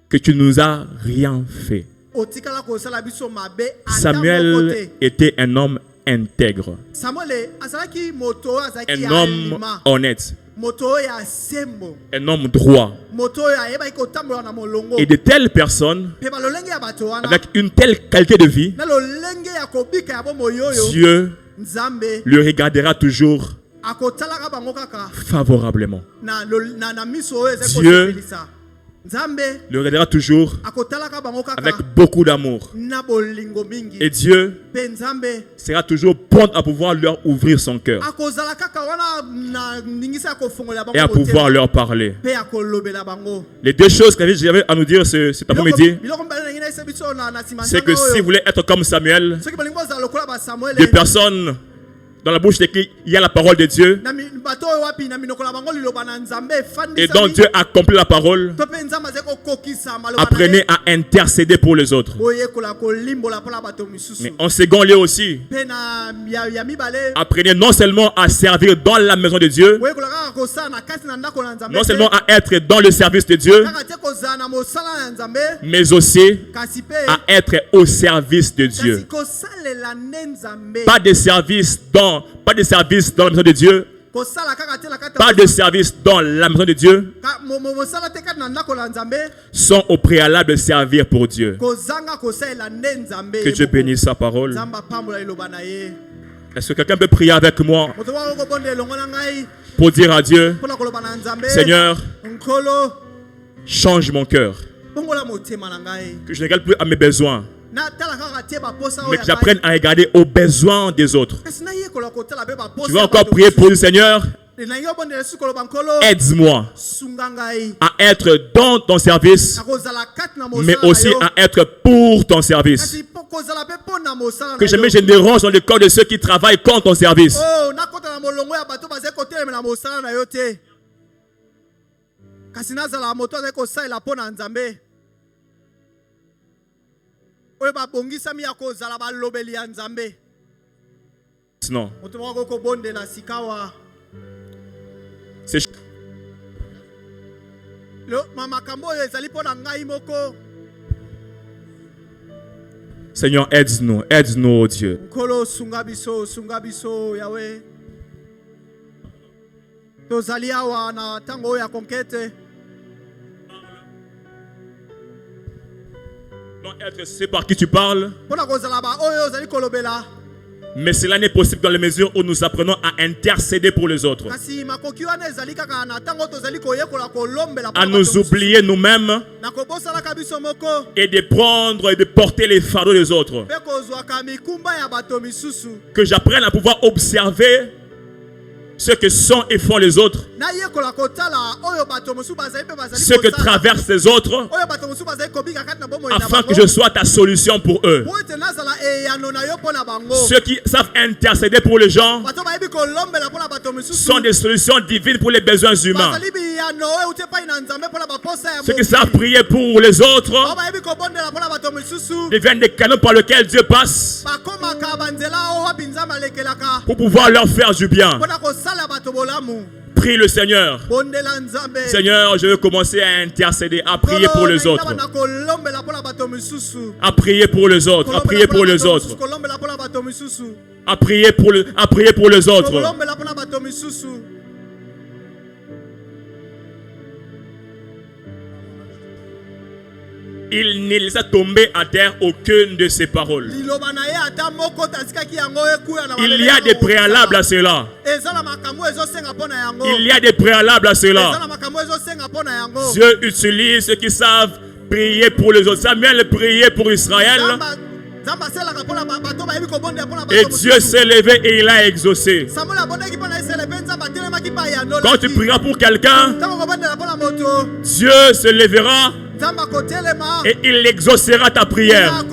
[SPEAKER 4] que tu nous as rien fait.
[SPEAKER 3] Otikala kosala biso mabe. ata moko
[SPEAKER 4] Samuel
[SPEAKER 3] te.
[SPEAKER 4] était un homme intègre,
[SPEAKER 3] Samuel azalaki moto azalaki
[SPEAKER 4] un
[SPEAKER 3] ya
[SPEAKER 4] homme
[SPEAKER 3] alima.
[SPEAKER 4] honnête,
[SPEAKER 3] Moto ya sembo.
[SPEAKER 4] un homme droit.
[SPEAKER 3] Moto ya ayebaki kotambola na molongo.
[SPEAKER 4] Et de telles personnes,
[SPEAKER 3] Pe balolenge ya bato wana.
[SPEAKER 4] avec une telle qualité de vie,
[SPEAKER 3] Na lolenge ya kobika ya bomoi oyo.
[SPEAKER 4] Dieu
[SPEAKER 3] Nzambe
[SPEAKER 4] le regardera toujours
[SPEAKER 3] akotalaka bango kaka
[SPEAKER 4] favorablement.
[SPEAKER 3] na miso oyo ezali
[SPEAKER 4] Dieu
[SPEAKER 3] kosepelisa. Nzambe
[SPEAKER 4] Le regardera toujours
[SPEAKER 3] akotalaka bango
[SPEAKER 4] avec
[SPEAKER 3] kaka
[SPEAKER 4] beaucoup d'amour.
[SPEAKER 3] na bolingo mingi.
[SPEAKER 4] Et Dieu
[SPEAKER 3] Pe Nzambe
[SPEAKER 4] sera toujours prompt à pouvoir leur ouvrir son cœur
[SPEAKER 3] akozala kaka wana na ningisa ya kofongola bango
[SPEAKER 4] et à pouvoir
[SPEAKER 3] motema.
[SPEAKER 4] leur parler.
[SPEAKER 3] Pe akolobela bango.
[SPEAKER 4] Les deux choses que j'avais à nous dire cet après-midi,
[SPEAKER 3] Biloko mbala na ngina isa biso na nsima
[SPEAKER 4] c'est que
[SPEAKER 3] ntango
[SPEAKER 4] si
[SPEAKER 3] oyo.
[SPEAKER 4] vous voulez être comme Samuel,
[SPEAKER 3] Soki bolingo bozala lokola ba Samuel.
[SPEAKER 4] des personnes dans la bouche de qui il y a la parole de Dieu,
[SPEAKER 3] Na bato oyo wapi na minoko na bango liloba na Nzambe efandisa.
[SPEAKER 4] et dont Dieu accomplit la parole,
[SPEAKER 3] To pe Nzambe azali kokokisa maloba na ye.
[SPEAKER 4] apprenez à intercéder pour les autres.
[SPEAKER 3] Boyekola kolimbola mpona bato misusu.
[SPEAKER 4] Mais en second lieu aussi,
[SPEAKER 3] Pe na ya mibale.
[SPEAKER 4] apprenez non seulement à servir dans la maison de Dieu,
[SPEAKER 3] Boyekola kaka kosala na kati na ndako na Nzambe.
[SPEAKER 4] non seulement à être dans le service de Dieu,
[SPEAKER 3] Kaka te kozala na mosala na Nzambe.
[SPEAKER 4] mais aussi
[SPEAKER 3] Kasi pe
[SPEAKER 4] à être au service de Dieu.
[SPEAKER 3] kasi kosalela nde Nzambe.
[SPEAKER 4] Pas de service dans la maison de Dieu,
[SPEAKER 3] Kosala kaka te na kati
[SPEAKER 4] pas de service dans la maison de Dieu,
[SPEAKER 3] mosala te kati na ndako na Nzambe.
[SPEAKER 4] sont au préalable de servir pour Dieu.
[SPEAKER 3] Kozanga kosalela nde Nzambe.
[SPEAKER 4] Que Dieu bénisse sa parole.
[SPEAKER 3] Nzambe apambola liloba na ye.
[SPEAKER 4] Est-ce que quelqu'un peut prier avec moi
[SPEAKER 3] Moto wa kobonde elongo na ngai
[SPEAKER 4] pour dire à Dieu,
[SPEAKER 3] mpona koloba na Nzambe.
[SPEAKER 4] Seigneur,
[SPEAKER 3] Nkolo
[SPEAKER 4] change mon cœur,
[SPEAKER 3] bongola motema na ngai.
[SPEAKER 4] que je ne regarde plus à mes besoins,
[SPEAKER 3] Na tala kaka te baposa
[SPEAKER 4] mais
[SPEAKER 3] oyo.
[SPEAKER 4] que j'apprenne à regarder aux besoins des autres.
[SPEAKER 3] Kasi na yekola kotala be baposa.
[SPEAKER 4] Tu vas encore prier pour le Seigneur,
[SPEAKER 3] Na yo bonde lesu koloba nkolo.
[SPEAKER 4] aide-moi
[SPEAKER 3] Sunga ngai.
[SPEAKER 4] à être dans ton service,
[SPEAKER 3] Akozala kati na mosala.
[SPEAKER 4] mais aussi à être pour ton service.
[SPEAKER 3] Kasi kozala pe pona mosala.
[SPEAKER 4] Que jamais je ne dérange dans le corps de ceux qui travaillent contre ton service.
[SPEAKER 3] Oh, nakota na molongo ya bato bazali kotelemela mosala na yo te. Kasi nazala moto azali kosalela mpo na Nzambe. oyo babongisami ya kozala balobeli ya Nzambe.
[SPEAKER 4] Non.
[SPEAKER 3] Moto moko kobondela sikawa.
[SPEAKER 4] C'est
[SPEAKER 3] Lo mamakambo oyo ezali pona ngai moko.
[SPEAKER 4] Seigneur, aide-nous, aide-nous, oh Dieu.
[SPEAKER 3] Nkolo sunga biso Yahweh. Tozali awa na tango ya conquête.
[SPEAKER 4] Non, être c'est par qui tu parles.
[SPEAKER 3] Pona kozala ba oyo ozali kolobela.
[SPEAKER 4] Mais cela n'est possible dans la mesure où nous apprenons à intercéder pour les autres.
[SPEAKER 3] Kasi makoki wana ezali kaka na tango tozali koyekola kolombela.
[SPEAKER 4] À nous oublier nous-mêmes
[SPEAKER 3] Na kobosala kabiso moko.
[SPEAKER 4] et de prendre et de porter les fardeaux des autres.
[SPEAKER 3] Pe kozwa ka mikumba ya bato misusu.
[SPEAKER 4] Que j'apprenne à pouvoir observer ce que sont et font les autres.
[SPEAKER 3] Na yekola kotala oyo bato musu bazali pe bazali
[SPEAKER 4] Ce que traversent les autres.
[SPEAKER 3] oyo bato musu bazali kobika kati na bomo
[SPEAKER 4] Afin que je sois ta solution pour eux.
[SPEAKER 3] Po ete nazala eyano na yo pona bango.
[SPEAKER 4] Ceux qui savent intercéder pour les gens
[SPEAKER 3] Bato bayebi kolombela pona bato misusu.
[SPEAKER 4] sont des solutions divines pour les besoins humains.
[SPEAKER 3] Bazali biyano oyo ute pa ina Nzambe pona baposa ya
[SPEAKER 4] Ceux qui
[SPEAKER 3] moki.
[SPEAKER 4] savent prier pour les autres
[SPEAKER 3] Bao bayebi kobondela pona bato misusu.
[SPEAKER 4] deviennent des canaux par lesquels Dieu passe
[SPEAKER 3] Bakomaka banzela oyo wapi Nzambe alekelaka.
[SPEAKER 4] pour pouvoir leur faire du bien.
[SPEAKER 3] Pona kosala bato bolamu.
[SPEAKER 4] Prie le Seigneur.
[SPEAKER 3] Bondela Nzambe.
[SPEAKER 4] Seigneur, je veux commencer à intercéder, à prier pour les autres.
[SPEAKER 3] Na kolombela pona bato misusu.
[SPEAKER 4] À prier pour les autres, à prier pour les autres.
[SPEAKER 3] Kolombela pona bato misusu.
[SPEAKER 4] À prier pour les autres.
[SPEAKER 3] Kolombela pona bato misusu.
[SPEAKER 4] Il ne laissa tomber à terre aucune de ses paroles.
[SPEAKER 3] Il
[SPEAKER 4] Il y a des préalables à cela. Il y a des préalables à cela. Dieu utilise ceux qui savent prier pour les autres. Samuel priait pour Israël. Et Dieu s'est levé et il a exaucé. Quand tu prieras pour quelqu'un, Dieu se lèvera et il exaucera ta prière.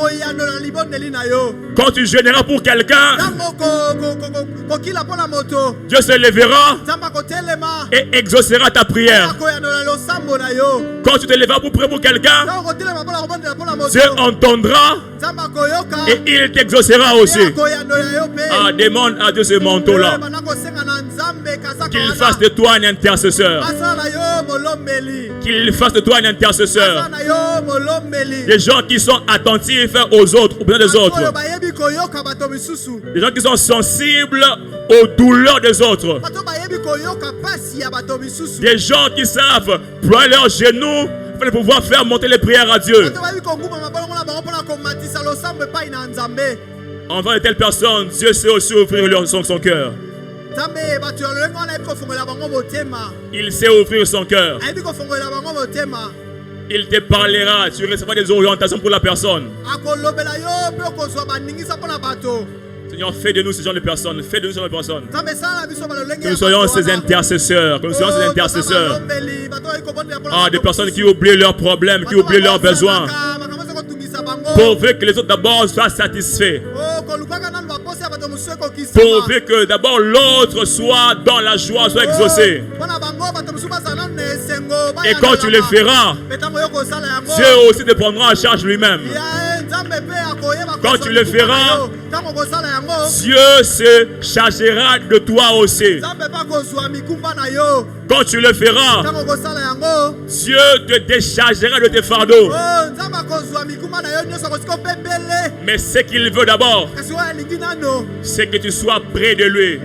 [SPEAKER 4] Quand tu jeûneras pour quelqu'un, Dieu se lèvera et exaucera ta prière. Quand tu te lèveras pour prier pour quelqu'un, Dieu entendra et il t'exaucera aussi. Ah, demande à Dieu ce manteau-là, qu'il fasse de toi un intercesseur. Qu'il fasse de toi un intercesseur. Des gens qui sont attentifs aux autres, aux besoins des autres. Des gens qui sont sensibles aux douleurs des autres. Des gens qui savent ployer leurs genoux pour pouvoir faire monter les prières à Dieu. Envers de telles personnes, Dieu sait aussi ouvrir son cœur. Il sait ouvrir son cœur. Il te parlera, tu recevras des orientations pour la personne. Seigneur, fais de nous ce genre de personnes. Fais de nous ce genre de personnes. Que nous soyons ces intercesseurs. Que nous soyons ces intercesseurs. Ah, des personnes qui oublient leurs problèmes, qui oublient leurs besoins. Pourvu que les autres d'abord soient satisfaits. Pourvu que d'abord l'autre soit dans la joie, soit exaucé. Et quand tu le feras, Dieu aussi te prendra en charge lui-même. Quand tu le feras, Dieu se chargera de toi aussi. Quand tu le feras, Dieu te déchargera de tes fardeaux. Mais ce qu'il veut d'abord, c'est que tu sois près de lui.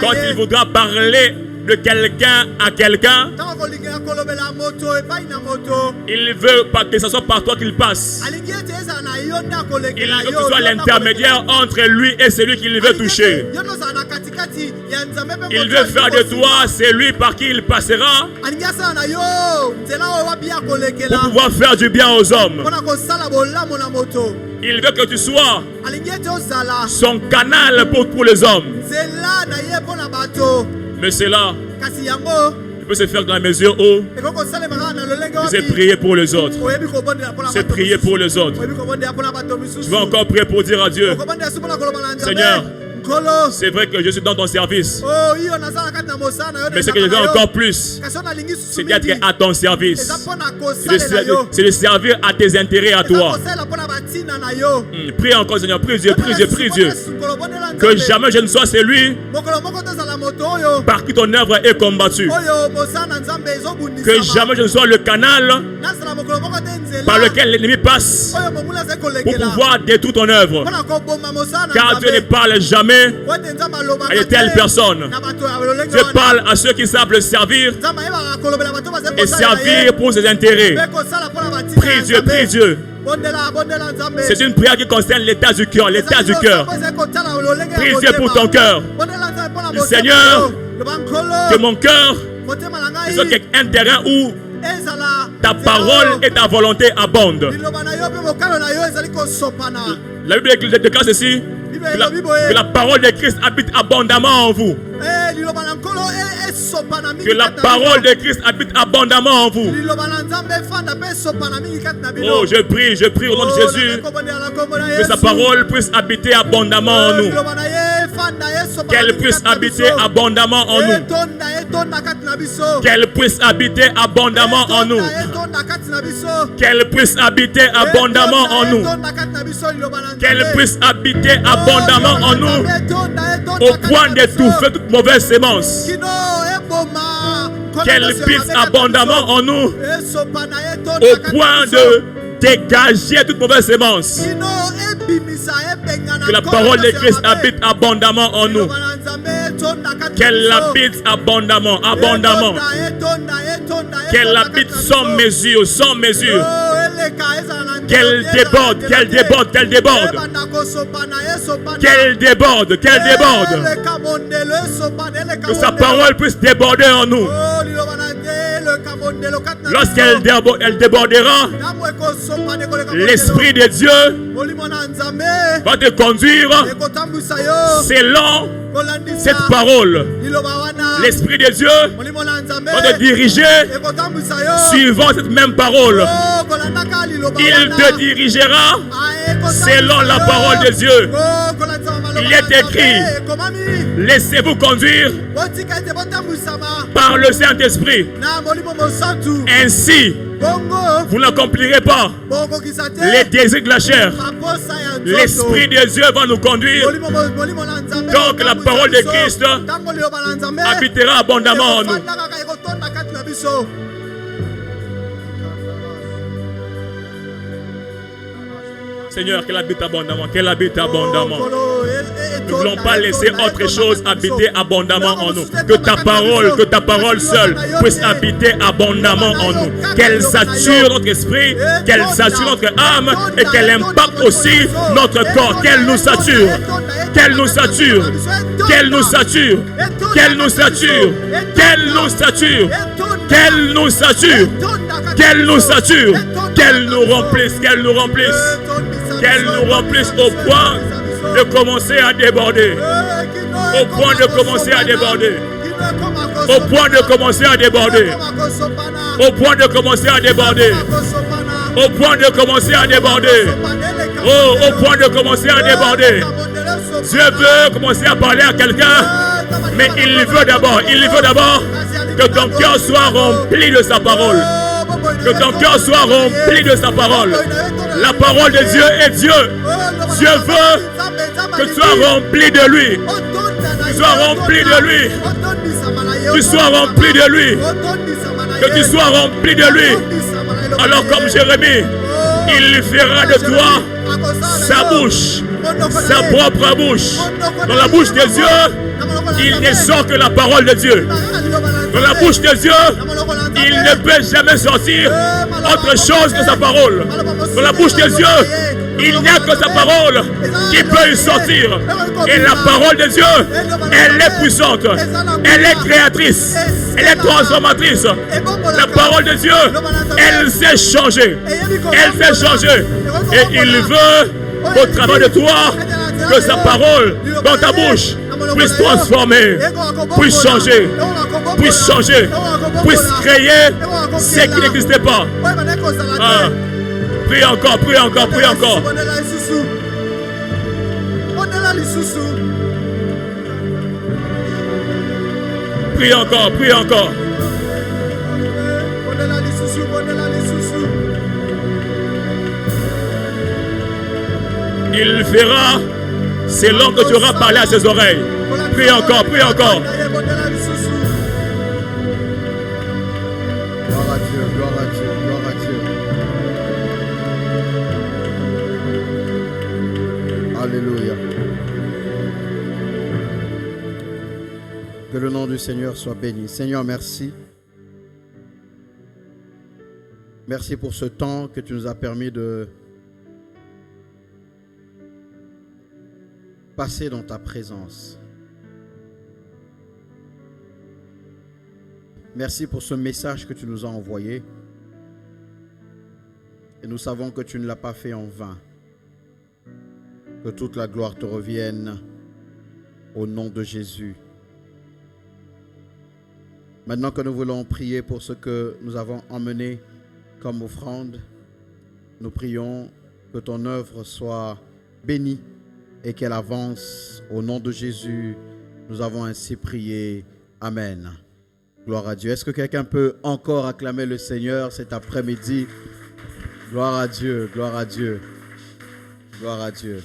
[SPEAKER 4] Quand il voudra parler de quelqu'un à quelqu'un, il veut pas que ce soit par toi qu'il passe. Il veut que tu sois l'intermédiaire entre lui et celui qu'il veut toucher. Il veut faire de toi celui par qui il passera pour pouvoir faire du bien aux hommes. Il veut que tu sois son canal pour les hommes. Mais cela ne peut se faire dans la mesure où c'est prier pour les autres. C'est prier pour les autres. Tu vas encore prier pour dire à Dieu, Seigneur, C'est vrai que je suis dans ton service.
[SPEAKER 3] Oh, iyo naza na kati na mosala na yo.
[SPEAKER 4] Mais ce que je veux encore plus,
[SPEAKER 3] Kasi onalingi susu
[SPEAKER 4] c'est d'être
[SPEAKER 3] mingi.
[SPEAKER 4] à ton service.
[SPEAKER 3] Eza mpona
[SPEAKER 4] C'est de,
[SPEAKER 3] kosalela yo.
[SPEAKER 4] c'est de servir à tes intérêts à
[SPEAKER 3] Eza
[SPEAKER 4] toi.
[SPEAKER 3] kosalela mpona batina na yo.
[SPEAKER 4] Prie encore, Seigneur. Prie Dieu, prie Dieu, prie Dieu.
[SPEAKER 3] Bondela
[SPEAKER 4] Que
[SPEAKER 3] Nzambe.
[SPEAKER 4] jamais je ne sois celui
[SPEAKER 3] Mokolo moko tozala moto oyo.
[SPEAKER 4] par qui ton œuvre est combattue.
[SPEAKER 3] Oyo mosala na Nzambe ezobundisama.
[SPEAKER 4] Que jamais je ne sois le canal
[SPEAKER 3] Nazala mokolo moko te nzela.
[SPEAKER 4] par lequel l'ennemi passe
[SPEAKER 3] Oyo momula azali
[SPEAKER 4] pour
[SPEAKER 3] kolekela.
[SPEAKER 4] pouvoir détruire ton œuvre.
[SPEAKER 3] Mpona koboma mosala na
[SPEAKER 4] Car Dieu ne
[SPEAKER 3] Nzambe.
[SPEAKER 4] parle jamais
[SPEAKER 3] Po ete Nzambe alobaka
[SPEAKER 4] à de telles
[SPEAKER 3] te
[SPEAKER 4] personnes.
[SPEAKER 3] na bato ya lolenge
[SPEAKER 4] Dieu
[SPEAKER 3] wana.
[SPEAKER 4] parle à ceux qui savent le servir
[SPEAKER 3] Nzambe ayebaka kolobela bato bazali
[SPEAKER 4] et
[SPEAKER 3] kosalela ye.
[SPEAKER 4] servir pour ses intérêts.
[SPEAKER 3] Mpe kosala mpona batina
[SPEAKER 4] Prie
[SPEAKER 3] ya
[SPEAKER 4] Dieu,
[SPEAKER 3] Nzambe.
[SPEAKER 4] prie Dieu.
[SPEAKER 3] Bondela Nzambe.
[SPEAKER 4] C'est une prière qui concerne l'état du cœur, l'état du cœur. Prie Dieu pour ton cœur. Seigneur, que mon cœur soit un terrain où ta parole et ta volonté abondent. La Bible déclare ceci, que la parole de Christ habite abondamment en vous. Que la parole de Christ habite abondamment en vous. Oh, je prie au nom de Jésus, que sa parole puisse habiter abondamment en nous. Qu'elle puisse habiter abondamment en nous. Qu'elle puisse habiter abondamment en nous. Qu'elle puisse habiter abondamment en nous. Qu'elle puisse habiter abondamment en nous, au point d'étouffer toute mauvaise sémence. Qu'elle puisse abondamment en nous, au point de dégager toute mauvaise sémence. Que la parole de Christ habite abondamment en nous. Qu'elle habite abondamment, abondamment. Qu'elle habite sans mesure, sans mesure. Qu'elle déborde, qu'elle déborde, qu'elle déborde. Qu'elle déborde, qu'elle déborde. Que sa parole puisse déborder en nous. Lorsqu'elle débordera, l'Esprit de Dieu va te conduire selon cette parole. L'Esprit de Dieu va te diriger suivant cette même parole. Il te dirigera selon la parole de Dieu. Il est écrit, laissez-vous conduire par le Saint-Esprit. Ainsi, vous n'accomplirez pas les désirs de la chair. L'Esprit de Dieu va nous conduire. Donc la parole de Christ habitera abondamment en nous. Seigneur, qu'elle habite abondamment, qu'elle habite abondamment. Nous ne voulons pas laisser autre chose habiter abondamment en nous. Que ta parole seule puisse habiter abondamment en nous. Qu'elle sature notre esprit, qu'elle sature notre âme et qu'elle impacte aussi notre corps. Qu'elle nous sature, qu'elle nous sature, qu'elle nous sature, qu'elle nous sature, qu'elle nous sature, qu'elle nous sature, qu'elle nous sature, qu'elle nous remplisse, qu'elle nous remplisse. Qu'elle nous remplisse au point de commencer à déborder. Au point de commencer à déborder. Au point de commencer à déborder. Au point de commencer à déborder. Au point de commencer à déborder. Oh, au point de commencer à déborder. Dieu veut commencer à parler à quelqu'un, mais il veut d'abord que ton cœur soit rempli de sa parole. Que ton cœur soit rempli de sa parole. La parole de Dieu est Dieu. Dieu veut que tu sois rempli de lui. Tu sois rempli de lui. Tu sois rempli de lui. Que tu sois rempli de lui. Alors comme Jérémie, il fera de toi sa bouche, sa propre bouche. Dans la bouche de Dieu, il ne sort que la parole de Dieu. Dans la bouche de Dieu, il ne peut jamais sortir autre chose que sa parole. Dans la bouche de Dieu, il n'y a que sa parole qui peut y sortir. Et la parole de Dieu, elle est puissante, elle est créatrice, elle est transformatrice. La parole de Dieu, elle sait changer. Elle fait changer. Et il veut, au travers de toi, que sa parole dans ta bouche puisse transformer, puisse changer, puisse créer ce qui n'existait pas. Ah. Prie encore, prie encore, prie encore. Prie encore, prie encore.
[SPEAKER 3] Bonela lisusu, bonela lisusu.
[SPEAKER 4] Il fera selon que tu auras parlé à ses oreilles. Prie encore, prie encore.
[SPEAKER 3] Bonela lisusu. Gloire à Dieu, gloire à Dieu, gloire à Dieu. Alléluia. Que le nom du Seigneur soit béni. Seigneur, merci. Merci pour ce temps que tu nous as permis de passer dans ta présence. Merci pour ce message que tu nous as envoyé. Et nous savons que tu ne l'as pas fait en vain. Que toute la gloire te revienne au nom de Jésus. Maintenant que nous voulons prier pour ce que nous avons emmené comme offrande, nous prions que ton œuvre soit bénie et qu'elle avance au nom de Jésus. Nous avons ainsi prié. Amen. Gloire à Dieu. Est-ce que quelqu'un peut encore acclamer le Seigneur cet après-midi? Gloire à Dieu, gloire à Dieu, gloire à Dieu.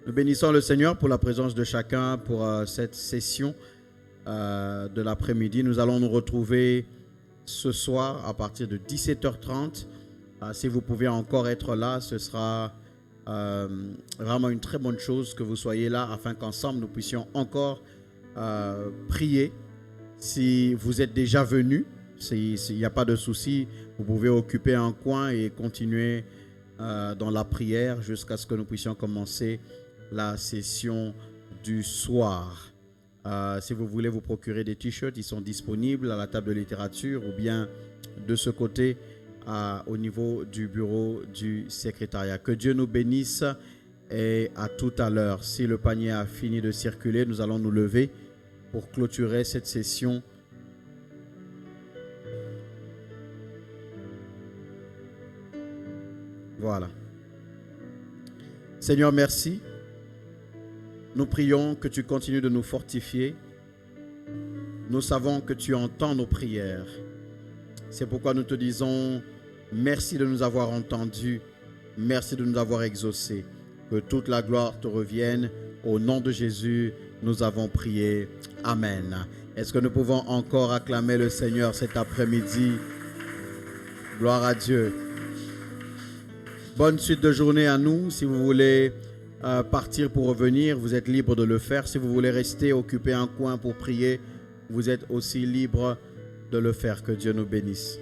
[SPEAKER 3] Nous bénissons le Seigneur pour la présence de chacun pour cette session de l'après-midi. Nous allons nous retrouver ce soir à partir de 17h30. Si vous pouvez encore être là, ce sera vraiment une très bonne chose que vous soyez là afin qu'ensemble nous puissions encore prier. Si vous êtes déjà venu, s'il n'y a pas de souci, vous pouvez occuper un coin et continuer dans la prière jusqu'à ce que nous puissions commencer la session du soir. Si vous voulez vous procurer des t-shirts, ils sont disponibles à la table de littérature ou bien de ce côté au niveau du bureau du secrétariat. Que Dieu nous bénisse et à tout à l'heure. Si le panier a fini de circuler, nous allons nous lever pour clôturer cette session. Voilà. Seigneur, merci. Nous prions que tu continues de nous fortifier. Nous savons que tu entends nos prières. C'est pourquoi nous te disons merci de nous avoir entendus. Merci de nous avoir exaucés. Que toute la gloire te revienne. Au nom de Jésus, nous avons prié. Amen. Est-ce que nous pouvons encore acclamer le Seigneur cet après-midi? Gloire à Dieu. Bonne suite de journée à nous. Si vous voulez partir pour revenir, vous êtes libre de le faire. Si vous voulez rester, occuper un coin pour prier, vous êtes aussi libre de le faire. Que Dieu nous bénisse.